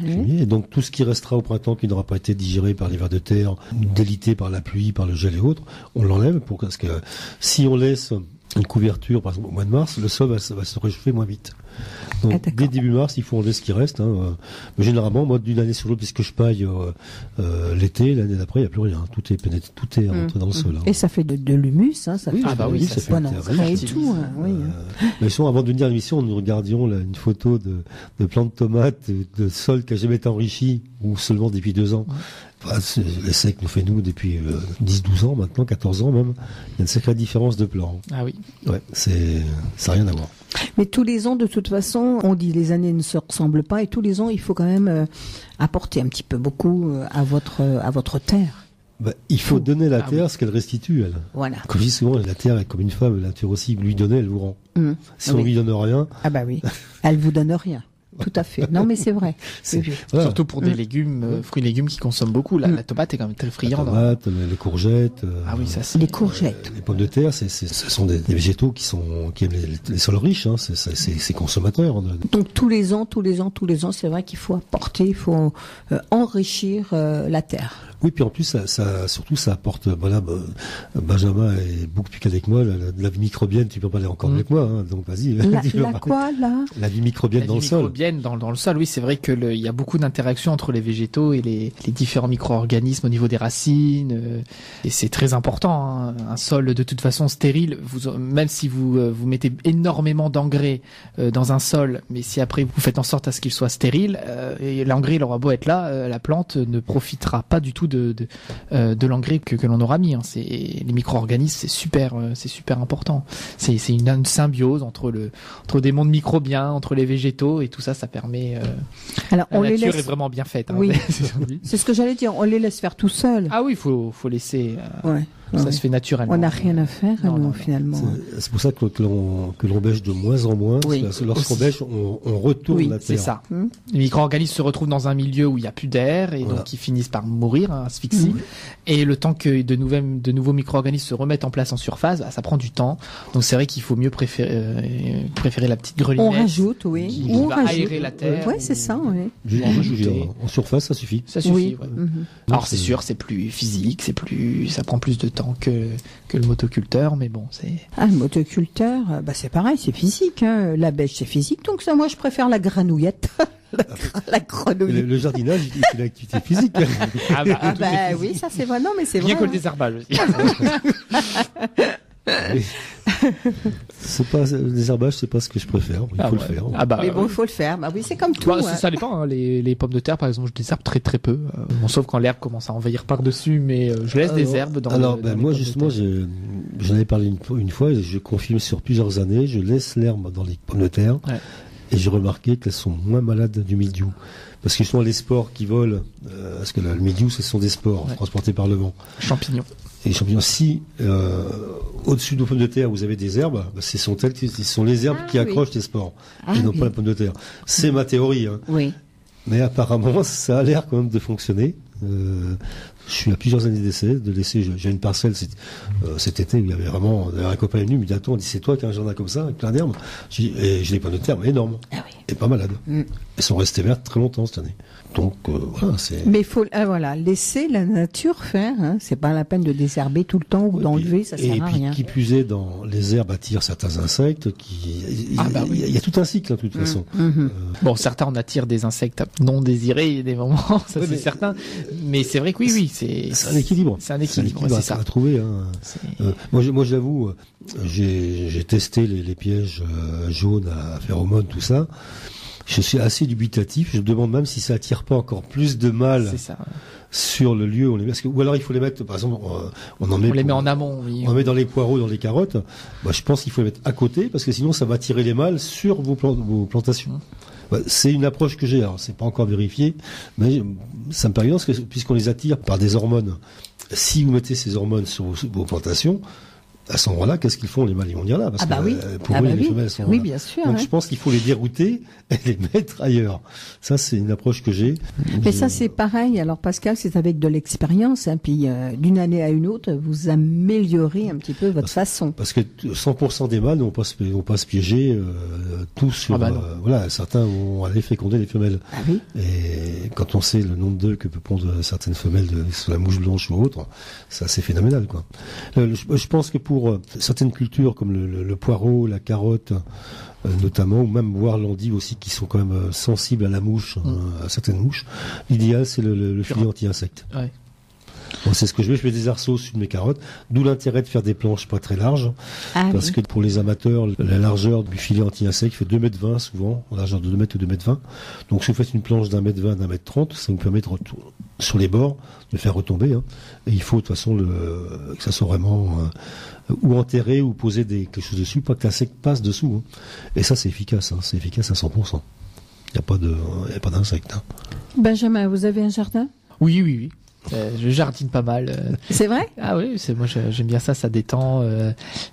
du fumier. Et donc tout ce qui restera au printemps, qui n'aura pas été digéré par les vers de terre, délité par la pluie, par le gel et autres, on l'enlève parce que si on laisse une couverture, par exemple au mois de mars, le sol va se réchauffer moins vite. Donc, Ah, d'accord. dès début mars, il faut enlever ce qui reste. Hein. Mais généralement, moi, d'une année sur l'autre, puisque je paille l'été, l'année d'après, il n'y a plus rien. Tout est pénétré, tout est rentré dans le sol. Hein. Et ça fait de l'humus, hein, ça fait Ah bah oui, ça fait bon un entrée et terrain. tout. Hein, oui. Mais sinon, avant de venir à l'émission, nous regardions là, une photo de plants de tomates, de sol qui n'a jamais été enrichi, ou seulement depuis 2 ans. Enfin, l'essai que nous fait nous depuis 10-12 ans maintenant, 14 ans même. Il y a une sacrée différence de plan. Ah oui. Ouais, ça n'a rien à voir. Mais tous les ans, de toute façon, on dit les années ne se ressemblent pas, et tous les ans, il faut quand même apporter un petit peu beaucoup à votre terre. Bah, il faut donner la Ah terre oui. ce qu'elle restitue, elle. Voilà. Comme je dis souvent, la terre est comme une femme, la terre aussi, vous lui donnez, elle vous rend. Si on Oui. lui donne rien, Ah bah oui. Elle vous donne rien. Tout à fait. Non, mais c'est vrai. Oui, oui. voilà. Surtout pour des légumes, fruits et légumes qui consomment beaucoup. La tomate est quand même très La friande. tomate, les courgettes. Ah oui, ça c'est. Les courgettes. Les pommes de terre, ce sont des végétaux qui aiment les sols riches, hein, c'est consommateurs. Hein, Donc tous les ans, c'est vrai qu'il faut apporter, il faut enrichir la terre. Oui, puis en plus, surtout, ça apporte, voilà, Benjamin est beaucoup plus qu'avec moi, la vie microbienne, tu peux parler encore avec moi, hein, donc vas-y. La quoi, là? La vie microbienne La dans vie le sol. microbienne dans le sol, oui, c'est vrai que il y a beaucoup d'interactions entre les végétaux et les différents micro-organismes au niveau des racines, et c'est très important. Hein. Un sol de toute façon stérile, même si vous mettez énormément d'engrais dans un sol, mais si après vous faites en sorte à ce qu'il soit stérile, et l'engrais il aura beau être là, la plante ne profitera pas du tout de l'engrais que l'on aura mis. Hein. Les micro-organismes, c'est super important. C'est une symbiose entre des mondes microbiens, entre les végétaux, et tout ça permet. Alors, La on les nature laisse. est vraiment bien faite. Hein. Oui. C'est ce que j'allais dire. On les laisse faire tout seuls. Ah oui, faut laisser. Ouais. Ça Ouais. se fait naturellement. On n'a rien à faire, Non, nous, non. finalement. C'est pour ça que l'on bêche de moins en moins. Oui. Parce que lorsqu'on Aussi. bêche, on retourne Oui, la terre. C'est ça. Hum. Les micro-organismes se retrouvent dans un milieu où il n'y a plus d'air et Voilà. donc ils finissent par mourir, hein, asphyxie. Et le temps que de nouveaux micro-organismes se remettent en place en surface, ça prend du temps. Donc c'est vrai qu'il faut mieux préférer la petite grelinette. On rajoute, oui. qui On va rajoute. aérer la terre. Ouais, c'est ça, oui. En surface, ça suffit. Ça suffit. Oui. Ouais. Mhm. Alors c'est sûr, c'est plus physique, ça prend plus de temps que le motoculteur, mais bon, c'est. Ah, le motoculteur, bah c'est pareil, c'est physique. Hein. La bêche, c'est physique. Donc ça, moi, je préfère la granouillette. la grenouille. Le jardinage, c'est une activité physique. Ah bah, Ah tout bah est oui, physique. ça c'est vrai. Non, mais c'est Bien vrai. que le désherbage aussi. C'est pas le désherbage, c'est pas ce que je préfère. Il faut le faire. Ah bah, Mais bon, il faut le faire. Bah oui, c'est comme tout. Bah, hein. ça dépend. Hein. Les pommes de terre, par exemple, je désherbe très très peu. Bon, sauf quand l'herbe commence à envahir par dessus, mais je laisse des herbes dans. Alors, dans ben, les moi pommes de justement, terre. j'en avais parlé une fois, et je confirme sur plusieurs années, je laisse l'herbe dans les pommes de terre, Ouais. et j'ai remarqué qu'elles sont moins malades du mildiou. Parce que justement, les spores qui volent, parce que le mildiou, ce sont des spores Ouais. transportés par le vent. Champignons. Et les champignons, si au-dessus de vos pommes de terre, vous avez des herbes, ben, ce sont les herbes qui oui. accrochent les spores, Ah et non oui. pas la pomme de terre. C'est ma théorie. Hein. Oui. Mais apparemment, ça a l'air quand même de fonctionner. Je suis à plusieurs années de laisser. J'ai une parcelle cet été où il y avait vraiment un copain est venu, il me dit attends, c'est toi qui as un jardin comme ça avec plein d'herbes. Et j'ai des pommes de terre énormes et pas malades. Elles sont restées vertes très longtemps cette année. Donc voilà, c'est. Mais il faut laisser la nature faire. Hein. C'est pas la peine de désherber tout le temps ou d'enlever, ça sert à rien. Et puis qui plus est, dans les herbes attirent certains insectes. Il y a tout un cycle, hein, de toute façon. Bon, certains on attire des insectes non désirés, il y a des moments, ça c'est certain. Mais c'est vrai que oui, c'est un équilibre. C'est un équilibre, c'est ça. À trouver. Hein. Moi, j'avoue, j'ai testé les pièges jaunes à phéromones, tout ça. Je suis assez dubitatif. Je me demande même si ça attire pas encore plus de mal sur le lieu où on les met. Ou alors il faut les mettre, par exemple, on les met en amont. Oui. On met dans les poireaux, dans les carottes. Je pense qu'il faut les mettre à côté parce que sinon ça va attirer les mâles sur vos plantations. C'est une approche que j'ai. Alors c'est pas encore vérifié, mais ça me paraît bien parce que puisqu'on les attire par des hormones. Si vous mettez ces hormones sur vos plantations, à ce moment-là, qu'est-ce qu'ils font les mâles? Ils vont venir là parce que pour eux, les femelles sont là. Oui, bien sûr. Donc je pense qu'il faut les dérouter et les mettre ailleurs. Ça, c'est une approche que j'ai. Mais ça, c'est pareil. Alors Pascal, c'est avec de l'expérience. Hein, puis d'une année à une autre, vous améliorez un petit peu votre façon. Parce que 100% des mâles ne vont pas se piéger tous sur. Voilà, certains vont aller féconder les femelles. Ah oui. Et quand on sait le nombre d'œufs que peut pondre certaines femelles sur la mouche blanche ou autre, c'est assez phénoménal, quoi. Je pense que pour certaines cultures comme le poireau, la carotte, notamment, ou même voir l'endive aussi, qui sont quand même sensibles à la mouche, à certaines mouches, l'idéal c'est le filet anti-insecte. Ouais. Bon, c'est ce que je fais des arceaux au-dessus de mes carottes, d'où l'intérêt de faire des planches pas très larges, parce que pour les amateurs, la largeur du filet anti-insecte fait 2,20 m souvent, en largeur de 2 mètres ou 2,20 m. Donc si vous faites une planche d'1,20 m, d'1,30 m, ça vous permet sur les bords de faire retomber. Hein. Et il faut de toute façon que ça soit vraiment ou enterré ou poser quelque chose dessus, pas que l'insecte passe dessous. Hein. Et ça c'est efficace, c'est efficace à 100%. Il n'y a pas d'insectes. Hein. Benjamin, vous avez un jardin? Oui. Je jardine pas mal. C'est vrai? Ah oui, moi j'aime bien ça détend.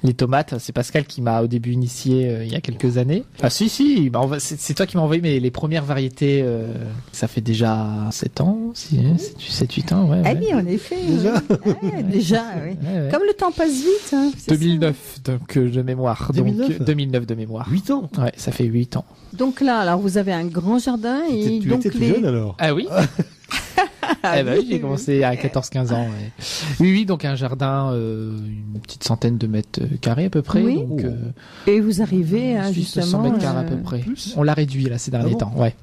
Les tomates, c'est Pascal qui m'a au début initié il y a quelques années. Ah si, c'est toi qui m'as envoyé les premières variétés. Ça fait déjà 7 ans, 7-8 ans, ouais. Ah oui, en effet. Déjà, oui. Ouais. Comme le temps passe vite. Hein, 2009, donc de mémoire. 2009 de mémoire. 8 ans. Ouais, ça fait 8 ans. Donc là, alors vous avez un grand jardin et tu donc étais tout jeune alors. Ah oui. Oui, j'ai commencé à 14-15 ans. Ouais. Oui, donc un jardin, une petite centaine de mètres carrés à peu près. Oui. Donc, et vous arrivez à justement 100 mètres carrés à peu près. Plus. On l'a réduit là ces derniers temps. Ouais.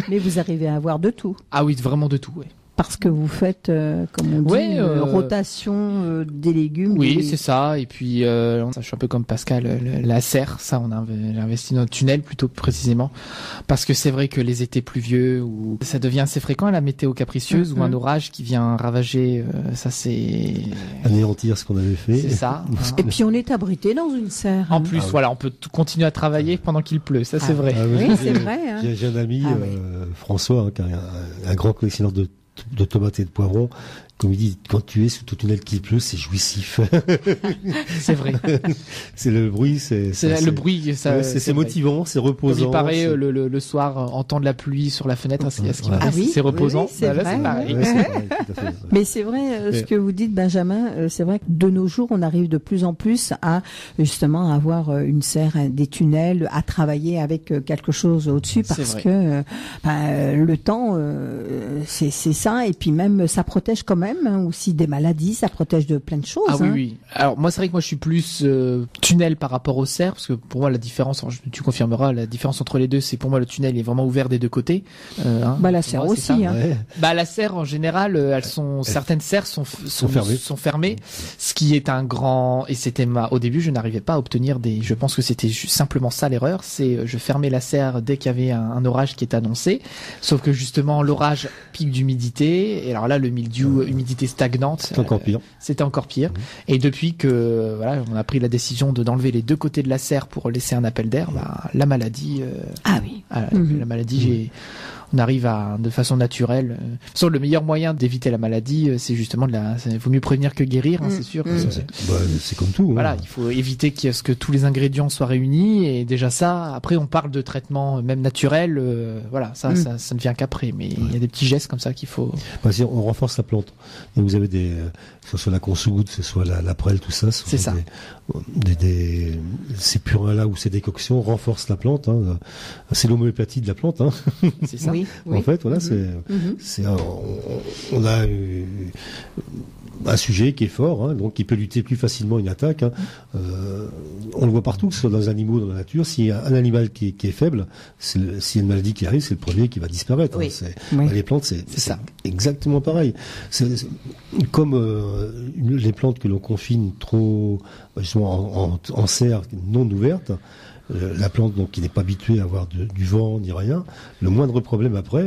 Mais vous arrivez à avoir de tout. Ah oui, vraiment de tout. Ouais. Parce que vous faites, comme on dit, rotation des légumes. Oui, c'est ça. Et puis, je suis un peu comme Pascal, la serre, ça, on a investi dans le tunnel plutôt précisément. Parce que c'est vrai que les étés pluvieux, où ça devient assez fréquent, la météo capricieuse, ou un orage qui vient ravager, ça c'est... Anéantir ce qu'on avait fait. C'est ça. Et puis on est abrité dans une serre. En plus, voilà, on peut continuer à travailler pendant qu'il pleut, ça c'est vrai. Oui, c'est vrai. Hein. J'ai un ami, François, qui est un grand collectionneur de tomates et de poivrons. Comme il dit, quand tu es sous ton tunnel qu'il pleut, c'est jouissif. C'est vrai. C'est le bruit, c'est bruit, ça. C'est motivant, c'est reposant. Comme il paraît le soir, entendre la pluie sur la fenêtre, c'est reposant. Oui, c'est vrai. Mais c'est vrai, ce que vous dites, Benjamin, c'est vrai que de nos jours, on arrive de plus en plus à justement avoir une serre, des tunnels, à travailler avec quelque chose au-dessus, parce que le temps, c'est ça, et puis même ça protège quand même aussi des maladies, ça protège de plein de choses. Ah oui. Alors moi c'est vrai que moi je suis plus tunnel par rapport aux serres, parce que pour moi la différence, tu confirmeras, la différence entre les deux, c'est pour moi le tunnel est vraiment ouvert des deux côtés. La serre aussi. Hein. Ouais. La serre en général, certaines serres sont fermées, ce qui est un grand, et c'était au début je n'arrivais pas à obtenir je pense que c'était simplement ça l'erreur, c'est je fermais la serre dès qu'il y avait un orage qui est annoncé, sauf que justement l'orage pique d'humidité, et alors là le mildiou, humidité stagnante. C'était encore pire. Et depuis que on a pris la décision d'enlever les deux côtés de la serre pour laisser un appel d'air, la maladie. Ah oui. La maladie, on arrive de façon naturelle. De toute façon, le meilleur moyen d'éviter la maladie, c'est justement vaut mieux prévenir que guérir, c'est sûr. C'est comme tout. Voilà, hein. il faut éviter que tous les ingrédients soient réunis, et déjà ça, après on parle de traitement même naturel, voilà, ça ne vient qu'après, mais il y a des petits gestes comme ça qu'il faut. On renforce la plante. Et vous avez que ce soit la consoude, que ce soit la prêle, tout ça. C'est ça. Ces purins-là ou ces décoctions renforcent la plante. Hein. C'est l'homéopathie de la plante. Hein. C'est ça. Oui. En fait, voilà, on a un sujet qui est fort, hein, donc qui peut lutter plus facilement une attaque. Hein. On le voit partout, que ce soit dans les animaux, dans la nature. S'il y a un animal qui est faible, s'il y a une maladie qui arrive, c'est le premier qui va disparaître. Oui. Hein. Les plantes, c'est ça. Exactement pareil. C'est comme les plantes que l'on confine trop, justement, en serre non ouverte. La plante donc qui n'est pas habituée à avoir du vent ni rien, le moindre problème après,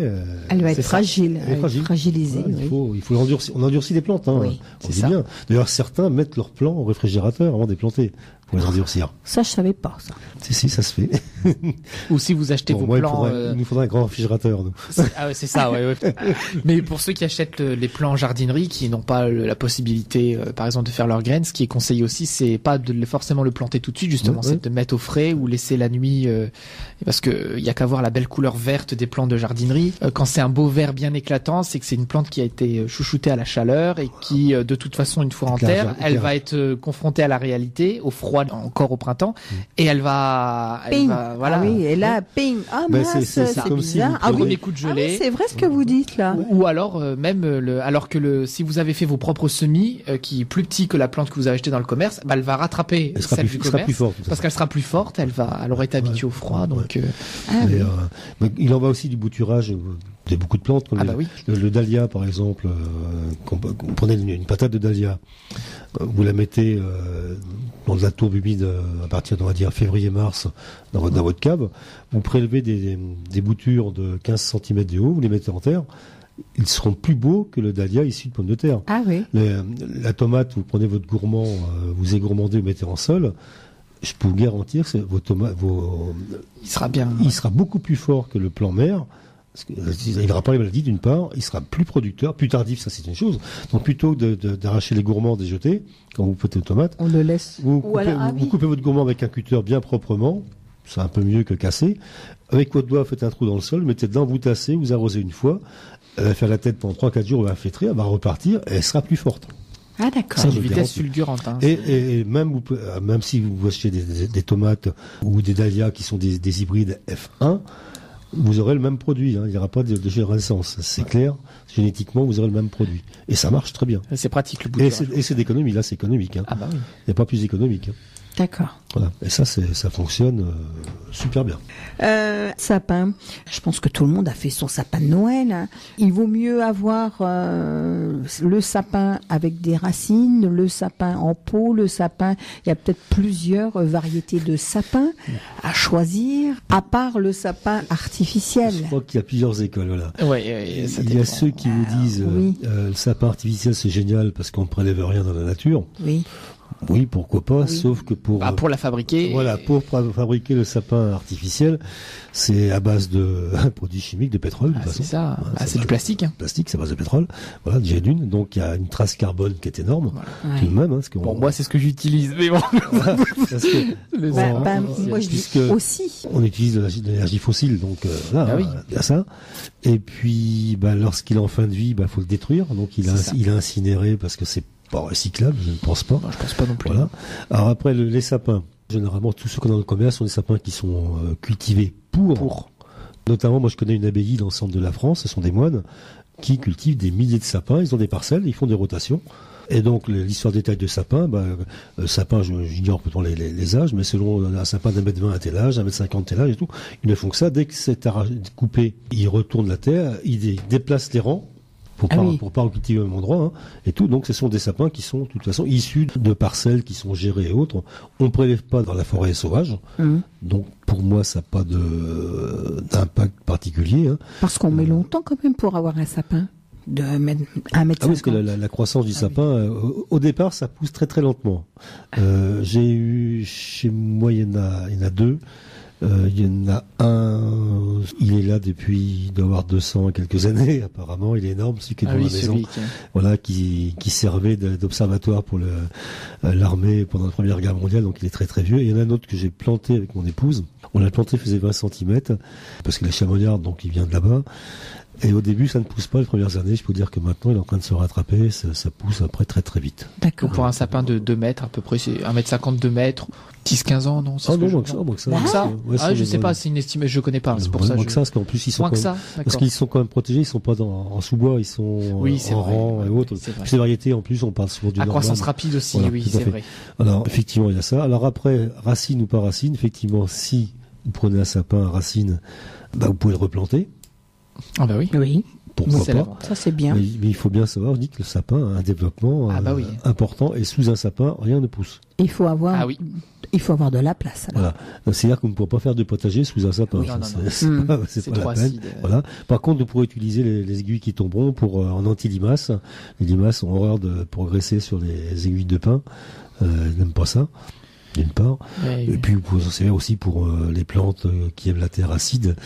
elle va être fragile, elle est fragile. Fragilisée. Voilà, Oui. il faut l'endurcir. On endurcit les plantes, hein. Oui, On dit bien. D'ailleurs, certains mettent leurs plants au réfrigérateur avant de les planter pour les endurcir. Ça, je savais pas ça. Si, ça se fait. Ou si vous achetez vos plants, il nous faudrait un grand réfrigérateur, nous. C'est ça, ouais. Mais pour ceux qui achètent les plants en jardinerie, qui n'ont pas la possibilité, par exemple, de faire leurs graines, ce qui est conseillé aussi, c'est pas forcément le planter tout de suite, justement, c'est de mettre au frais ou laisser la nuit, parce que il y a qu'à voir la belle couleur verte des plants de jardinerie. Quand c'est un beau vert bien éclatant, c'est que c'est une plante qui a été chouchoutée à la chaleur et qui, de toute façon, une fois en terre, elle va être confrontée à la réalité, au froid encore au printemps, et elle va voilà. Ah oui, et là, ping. Ah mince, c'est comme bizarre. si vous premier coup de gelée. Ah oui, c'est vrai ce que vous dites là. Ou alors si vous avez fait vos propres semis, qui est plus petit que la plante que vous avez achetée dans le commerce, elle va rattraper celle du commerce, plus forte, parce qu'elle sera plus forte, elle aura été habituée au froid, donc. Mais il en va aussi du bouturage de beaucoup de plantes, comme le dahlia par exemple. Vous prenez une patate de dahlia, vous la mettez dans de la tourbe humide à partir, on va dire, février-mars dans votre cave. Vous prélevez des boutures de 15 cm de haut, vous les mettez en terre. Ils seront plus beaux que le dahlia issu de pommes de terre. Ah oui. La tomate, vous prenez votre gourmand, vous égourmandez, vous mettez en sol. Je peux vous garantir que il sera beaucoup plus fort que le plant mère. Il n'aura pas les maladies d'une part, il sera plus producteur, plus tardif, ça c'est une chose. Donc plutôt d'arracher les gourmands, de les jeter, quand vous potez une tomate, on le laisse. Vous coupez votre gourmand avec un cutter bien proprement, c'est un peu mieux que casser. Avec votre doigt, faites un trou dans le sol, mettez dedans, vous tassez, vous arrosez une fois, elle va faire la tête pendant 3-4 jours, elle va flétrer, elle va repartir, et elle sera plus forte. Ah d'accord. C'est une vitesse fulgurante. Hein. Et même si vous achetez des tomates ou des dahlias qui sont des hybrides F1, vous aurez le même produit, hein. Il n'y aura pas de générescence, c'est clair. Génétiquement, vous aurez le même produit. Et ça marche très bien. C'est pratique le bouturage. Et c'est d'économie, là c'est économique. Hein. Ah bah oui. Il n'y a pas plus économique. Hein. D'accord. Voilà. Et ça fonctionne super bien. Sapin. Je pense que tout le monde a fait son sapin de Noël. Hein. Il vaut mieux avoir le sapin avec des racines, le sapin en pot, le sapin. Il y a peut-être plusieurs variétés de sapins à choisir, à part le sapin artificiel. Je crois qu'il y a plusieurs écoles. Voilà. Il y a ceux qui vous disent le sapin artificiel c'est génial parce qu'on ne prélève rien dans la nature. Oui. Oui, pourquoi pas, sauf que pour la fabriquer. Voilà, pour fabriquer le sapin artificiel, c'est à base de produits chimiques, de pétrole, de toute façon. C'est ça. C'est du plastique. Hein. Plastique, c'est à base de pétrole. Voilà, déjà d'une. Donc, il y a une trace carbone qui est énorme. Voilà. Tout de même, hein, moi, c'est ce que j'utilise, mais bon. Parce que, moi, je dis aussi. On utilise de l'énergie fossile, donc, il y a ça. Et puis, lorsqu'il est en fin de vie, faut le détruire. Donc, il a incinéré parce que c'est pas recyclable, je ne pense pas. Non, je pense pas non plus. Voilà. Alors après, les sapins. Généralement, tous ceux qu'on a dans le commerce sont des sapins qui sont cultivés pour. Notamment, moi, je connais une abbaye dans le centre de la France. Ce sont des moines qui cultivent des milliers de sapins. Ils ont des parcelles, ils font des rotations. Et donc, l'histoire des tailles de sapin, sapin, j'ignore plutôt les âges, mais selon un sapin d'1m20 à tel âge, 1m50 tel âge et tout, ils ne font que ça. Dès que c'est coupé, ils retournent la terre, ils déplacent les rangs. Pour pas cultiver au même endroit, hein, et tout. Donc, ce sont des sapins qui sont, de toute façon, issus de parcelles qui sont gérées et autres. On ne prélève pas dans la forêt sauvage. Donc, pour moi, ça n'a pas d'impact particulier, hein. Parce qu'on met longtemps quand même pour avoir un sapin. De 1 mètre 50. Ah oui, parce que la croissance du sapin, au départ, ça pousse très très lentement. J'ai eu, chez moi, il y en a 2. Il y en a un, il est là depuis, il doit avoir 200 et quelques années, apparemment, il est énorme, celui qui est dans la maison. Voilà, qui servait d'observatoire pour l'armée pendant la Première Guerre mondiale, donc il est très très vieux. Et il y en a un autre que j'ai planté avec mon épouse. On l'a planté, il faisait 20 cm, parce qu'il est chamonniard, donc il vient de là-bas. Et au début, ça ne pousse pas les premières années. Je peux vous dire que maintenant, il est en train de se rattraper. Ça pousse après très très vite. D'accord. Pour un sapin de 2 mètres, à peu près, c'est 1,50 m, 2 mètres, 10-15 ans, non? Ah non, moins que ça. Moins que ça? Ouais, je sais pas, c'est une estimation, je connais pas, c'est pour ça. Moins que ça, parce qu'en plus, ils sont parce qu'ils sont quand même protégés, ils sont pas en sous-bois, ils sont en rang et autres. Ces variétés, en plus, on parle souvent du normal. À croissance rapide aussi, voilà, oui, c'est vrai. Alors, effectivement, il y a ça. Alors après, racine ou pas racine, effectivement, si vous prenez un sapin à racine, vous pouvez le replanter. Ah bah oui. Oui. Pourquoi pas? Ça c'est bien. Mais il faut bien savoir, je dis que le sapin a un développement important, et sous un sapin, rien ne pousse. Il faut avoir de la place. Alors. Voilà. C'est-à-dire qu'on ne pourra pas faire de potager sous un sapin. Oui, c'est pas trop la peine. acide. Voilà. Par contre, vous pourrez utiliser les aiguilles qui tomberont en anti-limaces. Les limaces ont horreur de progresser sur les aiguilles de pin. Elles n'aiment pas ça. D'une part. Et puis vous pouvez s'en servir aussi pour les plantes qui aiment la terre acide.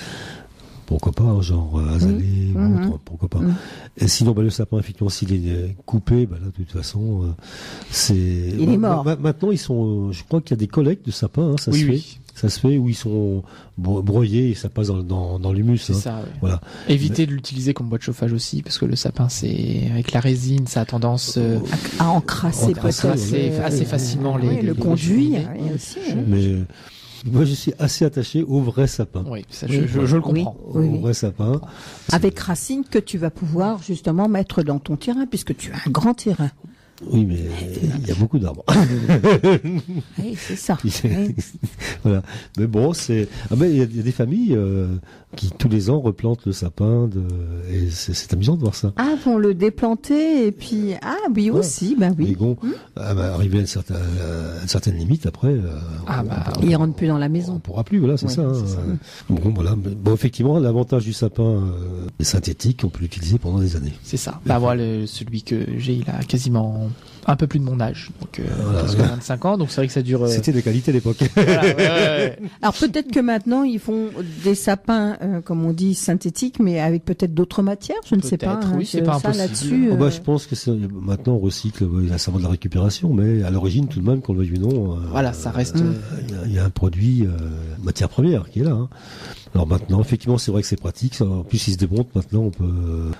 Pourquoi pas, genre azalée ou autre, pourquoi pas. Et sinon, le sapin, effectivement, s'il est coupé, là, de toute façon, c'est... Il est mort. Maintenant, ils sont... je crois qu'il y a des collectes de sapins, ça se fait. Ça se fait, où ils sont broyés et ça passe dans l'humus. C'est ça, oui. Voilà. Évitez de l'utiliser comme bois de chauffage aussi, parce que le sapin, avec la résine, ça a tendance à encrasser assez facilement le conduit aussi. Mais... moi, je suis assez attaché au vrai sapin. Oui, ça, je le comprends. Au vrai sapin. Avec racines que tu vas pouvoir justement mettre dans ton terrain, puisque tu as un grand terrain. Oui, mais il y a beaucoup d'arbres. Oui, c'est ça. Voilà. Mais bon, il y a des familles qui tous les ans replantent le sapin et c'est amusant de voir ça. Ah, vont le déplanter et puis aussi, oui. Mais bon, arrivé à une certaine limite après, il rentre plus dans la maison. On pourra plus, voilà, c'est ça. Bon, voilà. Bon, effectivement, l'avantage du sapin est synthétique, on peut l'utiliser pendant des années. C'est ça. Voilà, celui que j'ai, il a quasiment un peu plus de mon âge, donc presque 25 ans, donc c'est vrai que ça dure... C'était de qualité à l'époque. Voilà, Alors peut-être que maintenant ils font des sapins, comme on dit, synthétiques, mais avec peut-être d'autres matières, je ne sais pas. Oui, c'est pas impossible. Là-dessus, je pense que maintenant on recycle, il y a ça de la récupération, mais à l'origine tout de même, qu'on le veuille ou non, voilà, ça reste... il y a un produit, matière première qui est là. Alors maintenant, effectivement, c'est vrai que c'est pratique. En plus, il se démonte. Maintenant, on peut.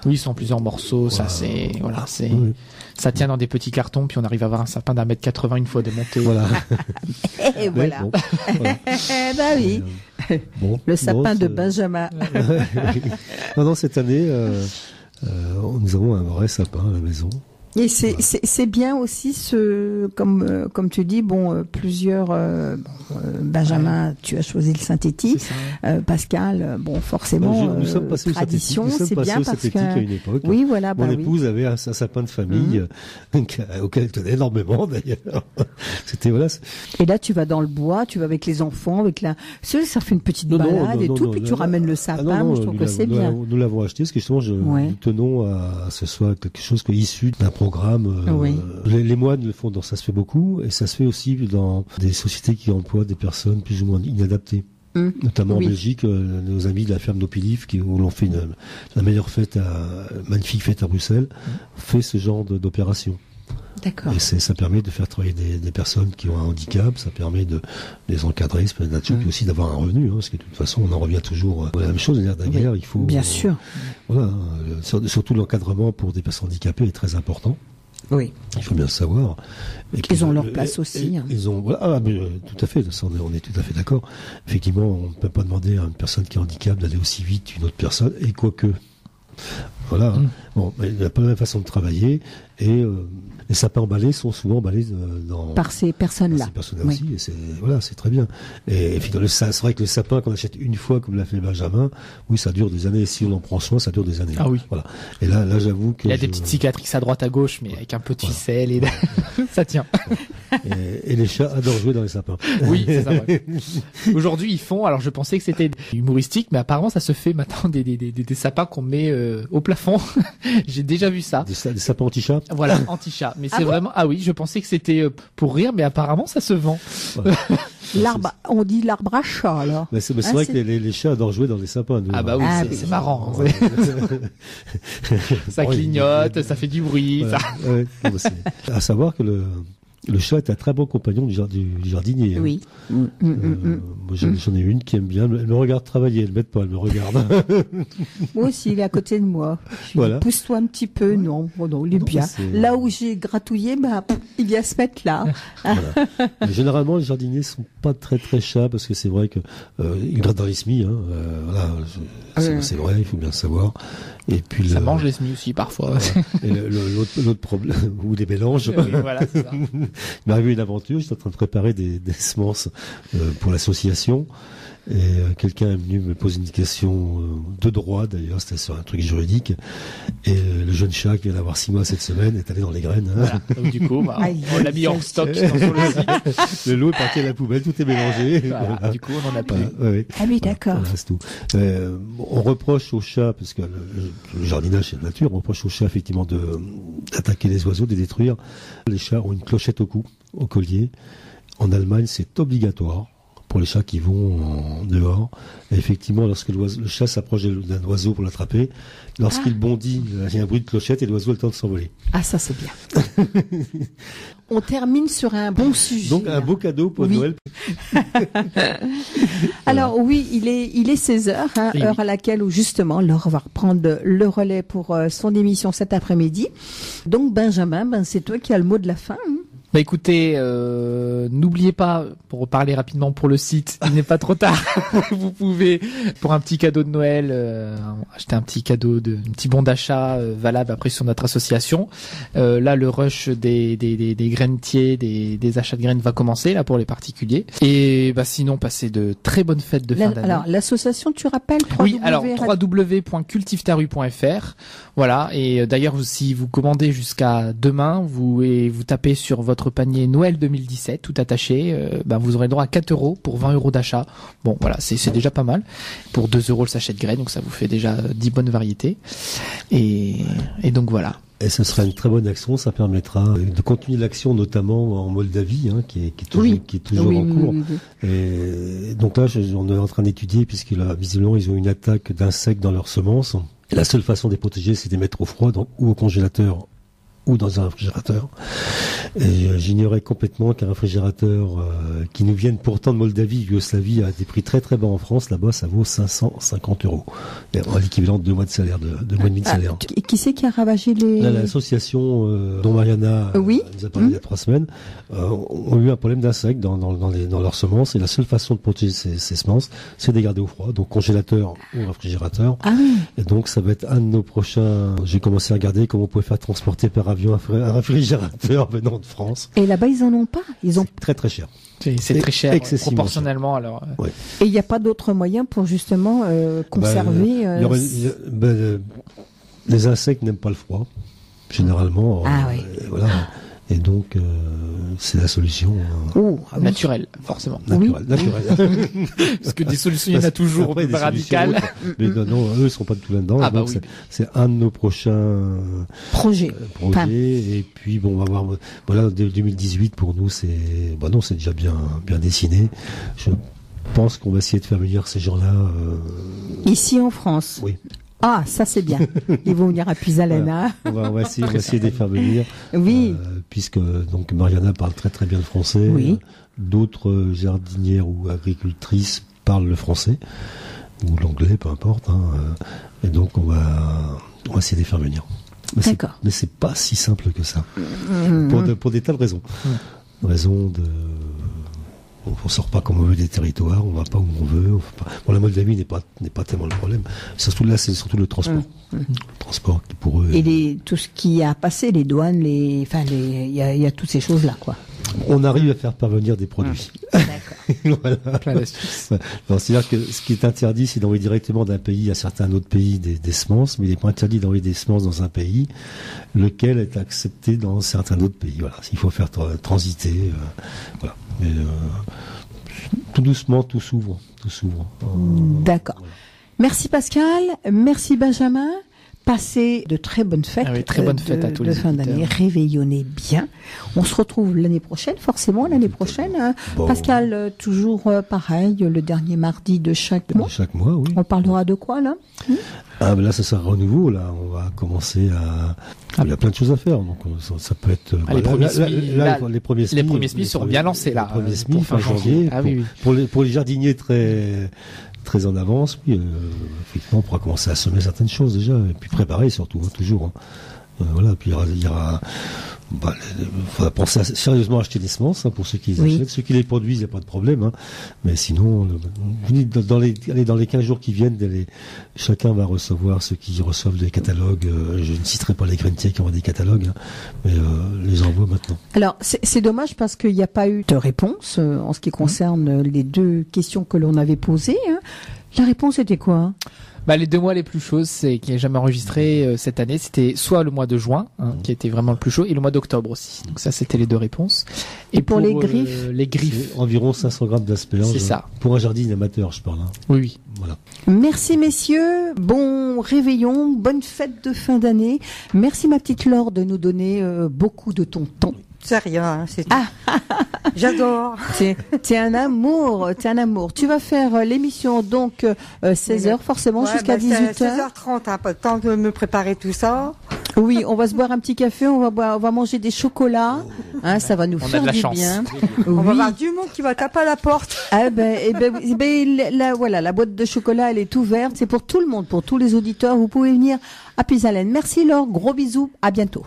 Oui, ils sont en plusieurs morceaux. Ça, ça tient dans des petits cartons. Puis on arrive à avoir un sapin d'1,80 m une fois démonté. Voilà. Et voilà. Bon, voilà. Oui. Le sapin de Benjamin. Non, cette année, nous avons un vrai sapin à la maison. Et c'est bien aussi comme tu dis, plusieurs Benjamin, tu as choisi le synthétique, Pascal, forcément nous sommes passés tradition, c'est bien parce synthétique à une époque. Oui, voilà, mon épouse avait un sapin de famille auquel elle tenait énormément d'ailleurs. C'était Et là tu vas dans le bois, tu vas avec les enfants, ça fait une petite balade et tout, puis tu ramènes le sapin, je trouve que c'est bien. Nous l'avons acheté parce que justement nous tenons à ce soit quelque chose issu d'un programme. Les moines le font, ça se fait beaucoup, et ça se fait aussi dans des sociétés qui emploient des personnes plus ou moins inadaptées. Notamment en Belgique, nos amis de la ferme Nopilif, où l'on fait la meilleure magnifique fête à Bruxelles, fait ce genre d'opération. D'accord. Et ça permet de faire travailler des personnes qui ont un handicap, ça permet de les encadrer, ça permet puis aussi d'avoir un revenu, parce que de toute façon, on en revient toujours à la même chose, d'ailleurs, il faut... Bien sûr. Voilà, surtout l'encadrement pour des personnes handicapées est très important. Oui. Il faut bien le savoir. Ils ont leur place aussi. Ils ont, tout à fait, on est tout à fait d'accord. Effectivement, on ne peut pas demander à une personne qui est handicap d'aller aussi vite qu'une autre personne, et quoique. Voilà. Mais il n'y a pas la même façon de travailler, et les sapins emballés sont souvent emballés par ces personnes-là. Aussi, et c'est très bien. Et finalement, c'est vrai que le sapin qu'on achète une fois, comme l'a fait Benjamin, ça dure des années. Si on en prend soin, ça dure des années. Ah oui. Voilà. Et là, j'avoue que il y a des petites cicatrices à droite à gauche, mais avec un peu de ficelle et ça tient. Et les chats adorent jouer dans les sapins. Oui, c'est ça. Ouais. Aujourd'hui, ils font. Alors, je pensais que c'était humoristique, mais apparemment, ça se fait maintenant des sapins qu'on met au plafond. J'ai déjà vu ça. Des sapins anti-chat. Voilà, anti-chat. Mais c'est vraiment. Ah oui, je pensais que c'était pour rire, mais apparemment, ça se vend. Ouais. L'arbre, on dit l'arbre à chat, alors. Mais c'est vrai que les chats adorent jouer dans les sapins. Nous. Ah bah oui, c'est marrant. Ça clignote, ça fait du bruit. Voilà. Ça... Ouais, à savoir que le chat est un très bon compagnon du jardinier. Oui. Moi, j'en ai une qui aime bien. Elle me regarde travailler. Elle m'aide pas, elle me regarde. Moi aussi, il est à côté de moi. Voilà. Pousse-toi un petit peu. Non, il est bien. Là où j'ai gratouillé, il vient se mettre là. Voilà. Mais généralement, les jardiniers sont pas très très chats parce que c'est vrai que ils grattent dans les semis. Voilà, c'est vrai, il faut bien le savoir. Et puis ça mange les semis aussi parfois. Et l'autre problème ou des mélanges. Oui, voilà, c'est ça. Il m'est arrivé une aventure. J'étais en train de préparer des semences pour l'association. Et quelqu'un est venu me poser une question de droit, d'ailleurs, c'était sur un truc juridique. Et le jeune chat qui vient d'avoir 6 mois cette semaine est allé dans les graines. Voilà. Donc du coup, on l'a mis hors stock sur le site. Le lot est parti à la poubelle, tout est mélangé. Voilà. Du coup, on en a plus. Ouais. Ah oui, d'accord. Voilà, c'est tout. On reproche aux chats, parce que le jardinage c'est la nature, on reproche aux chats effectivement d'attaquer les oiseaux, de les détruire. Les chats ont une clochette au cou, au collier. En Allemagne, c'est obligatoire pour les chats qui vont dehors. Et effectivement, lorsque le chat s'approche d'un oiseau pour l'attraper, lorsqu'il bondit, il y a un bruit de clochette et l'oiseau a le temps de s'envoler. Ah, ça c'est bien. On termine sur un bon sujet. Donc un beau cadeau pour Noël. Alors oui, il est 16h, heure à laquelle où justement Laure va reprendre le relais pour son émission cet après-midi. Donc Benjamin, c'est toi qui as le mot de la fin. Bah écoutez, n'oubliez pas, pour parler rapidement pour le site, il n'est pas trop tard. Vous pouvez, pour un petit cadeau de Noël, acheter un petit cadeau, un petit bon d'achat valable après sur notre association. Là, le rush des grainetiers, des achats de graines va commencer là pour les particuliers. Et bah sinon, passez de très bonnes fêtes de fin d'année. Alors l'association, tu rappelles Oui, alors www.cultivetarue.fr. Voilà. Et d'ailleurs, si vous commandez jusqu'à demain, vous tapez sur votre panier Noël 2017 tout attaché, vous aurez le droit à 4 € pour 20 € d'achat. Bon voilà, c'est déjà pas mal. Pour 2 € le sachet de graines, donc ça vous fait déjà 10 bonnes variétés. Et donc voilà. Et ce sera une très bonne action, ça permettra de continuer l'action notamment en Moldavie, qui est toujours en cours. Oui. Et donc là, on est en train d'étudier, puisque là, visiblement, ils ont une attaque d'insectes dans leurs semences. Et la seule façon de les protéger, c'est de les mettre au froid, ou au congélateur, ou dans un réfrigérateur. Et j'ignorais complètement qu'un réfrigérateur qui nous vienne pourtant de Moldavie, Yougoslavie, à des prix très très bas en France, là-bas ça vaut 550 €. L'équivalent de 2 mois de salaire, de mois et demi de salaire. Qui c'est qui a ravagé les... L'association dont Mariana nous a parlé il y a 3 semaines ont eu un problème d'insectes dans leurs semences, et la seule façon de protéger ces semences, c'est de les garder au froid, donc congélateur ou réfrigérateur. Ah oui. Et donc ça va être un de nos prochains. J'ai commencé à regarder comment on pouvait faire transporter par avion un réfrigérateur venant de France. Et là-bas, ils en ont pas. C'est très très cher. C'est très cher, proportionnellement. Cher. Alors. Ouais. Et il n'y a pas d'autres moyens pour justement conserver. Les insectes n'aiment pas le froid, généralement. Voilà. Et donc, c'est la solution. Naturelle, forcément. Naturelle. Parce que des solutions, il y en a toujours radicales. Mais non, eux ne sont pas du tout là-dedans. Donc c'est un de nos prochains projets. Et puis, on va voir. Voilà, 2018, pour nous, c'est déjà bien dessiné. Je pense qu'on va essayer de faire venir ces gens-là. Ici en France. Oui. Ah, ça c'est bien. Ils vont venir à Puisalena. Voilà. On va essayer de les faire venir. Oui. Puisque donc Mariana parle très très bien le français. Oui. D'autres jardinières ou agricultrices parlent le français ou l'anglais, peu importe. Et donc on va essayer de les faire venir. D'accord. Mais c'est pas si simple que ça. Pour des tas de raisons. Raison de. On sort pas comme on veut des territoires, on va pas où on veut. Bon, la Moldavie n'est pas tellement le problème. Surtout là, c'est surtout le transport. Le transport qui pour eux. Et tout ce qui a passé, les douanes, il y a toutes ces choses-là, quoi. On arrive à faire parvenir des produits. D'accord. Voilà. C'est-à-dire que ce qui est interdit, c'est d'envoyer directement d'un pays à certains autres pays des semences, mais il n'est pas interdit d'envoyer des semences dans un pays, lequel est accepté dans certains autres pays. Voilà. Il faut faire transiter. Voilà. Mais, tout doucement, tout s'ouvre. D'accord. Voilà. Merci Pascal, merci Benjamin. Passez de très bonnes fêtes. Ah oui, très bonnes fêtes à tous les fin d'année. Réveillonnez bien. On se retrouve l'année prochaine, forcément l'année prochaine. Hein. Bon. Pascal, toujours pareil, le dernier mardi de chaque mois. Chaque mois, oui. On parlera de quoi là? Ah, ben là, ça sera renouveau. Là, on va commencer à. Il y a plein de choses à faire. Donc, ça peut être. Les premiers SMI, les premiers SMI seront bien lancés là. Les premiers SMI fin janvier. Ah, oui. Pour les jardiniers très en avance, oui, effectivement, on pourra commencer à semer certaines choses déjà, et puis préparer surtout, hein, toujours. Hein. Voilà, puis il y aura faudra penser sérieusement à acheter des semences, hein, pour ceux qui les achètent. Ceux qui les produisent, il n'y a pas de problème, hein. Mais sinon, dans les 15 jours qui viennent, chacun va recevoir, ceux qui reçoivent des catalogues, je ne citerai pas les greniers qui ont des catalogues, hein, mais les envoient maintenant. Alors, c'est dommage parce qu'il n'y a pas eu de réponse en ce qui concerne les deux questions que l'on avait posées. Hein. La réponse était quoi? Les 2 mois les plus chauds, c'est qui n'est jamais enregistré cette année, c'était soit le mois de juin, hein, qui était vraiment le plus chaud, et le mois d'octobre aussi. Donc ça, c'était les 2 réponses. Et pour les griffes, les griffes, c'est environ 500 grammes d'asperges. C'est ça. Pour un jardin amateur, je parle. Hein. Oui. Voilà. Merci messieurs, bon réveillon, bonne fête de fin d'année. Merci ma petite Laure de nous donner beaucoup de ton temps. C'est rien, hein, c'est tout. J'adore. T'es un amour, t'es un amour. Tu vas faire l'émission donc 16h forcément jusqu'à 18h. 16h30, hein, pas le temps de me préparer tout ça. Oui, on va se boire un petit café, on va manger des chocolats, hein, ça va nous faire du bien. On va avoir du monde qui va taper à la porte. Ah voilà, la boîte de chocolat elle est ouverte, c'est pour tout le monde, pour tous les auditeurs. Vous pouvez venir à Puisalène. Merci Laure, gros bisous, à bientôt.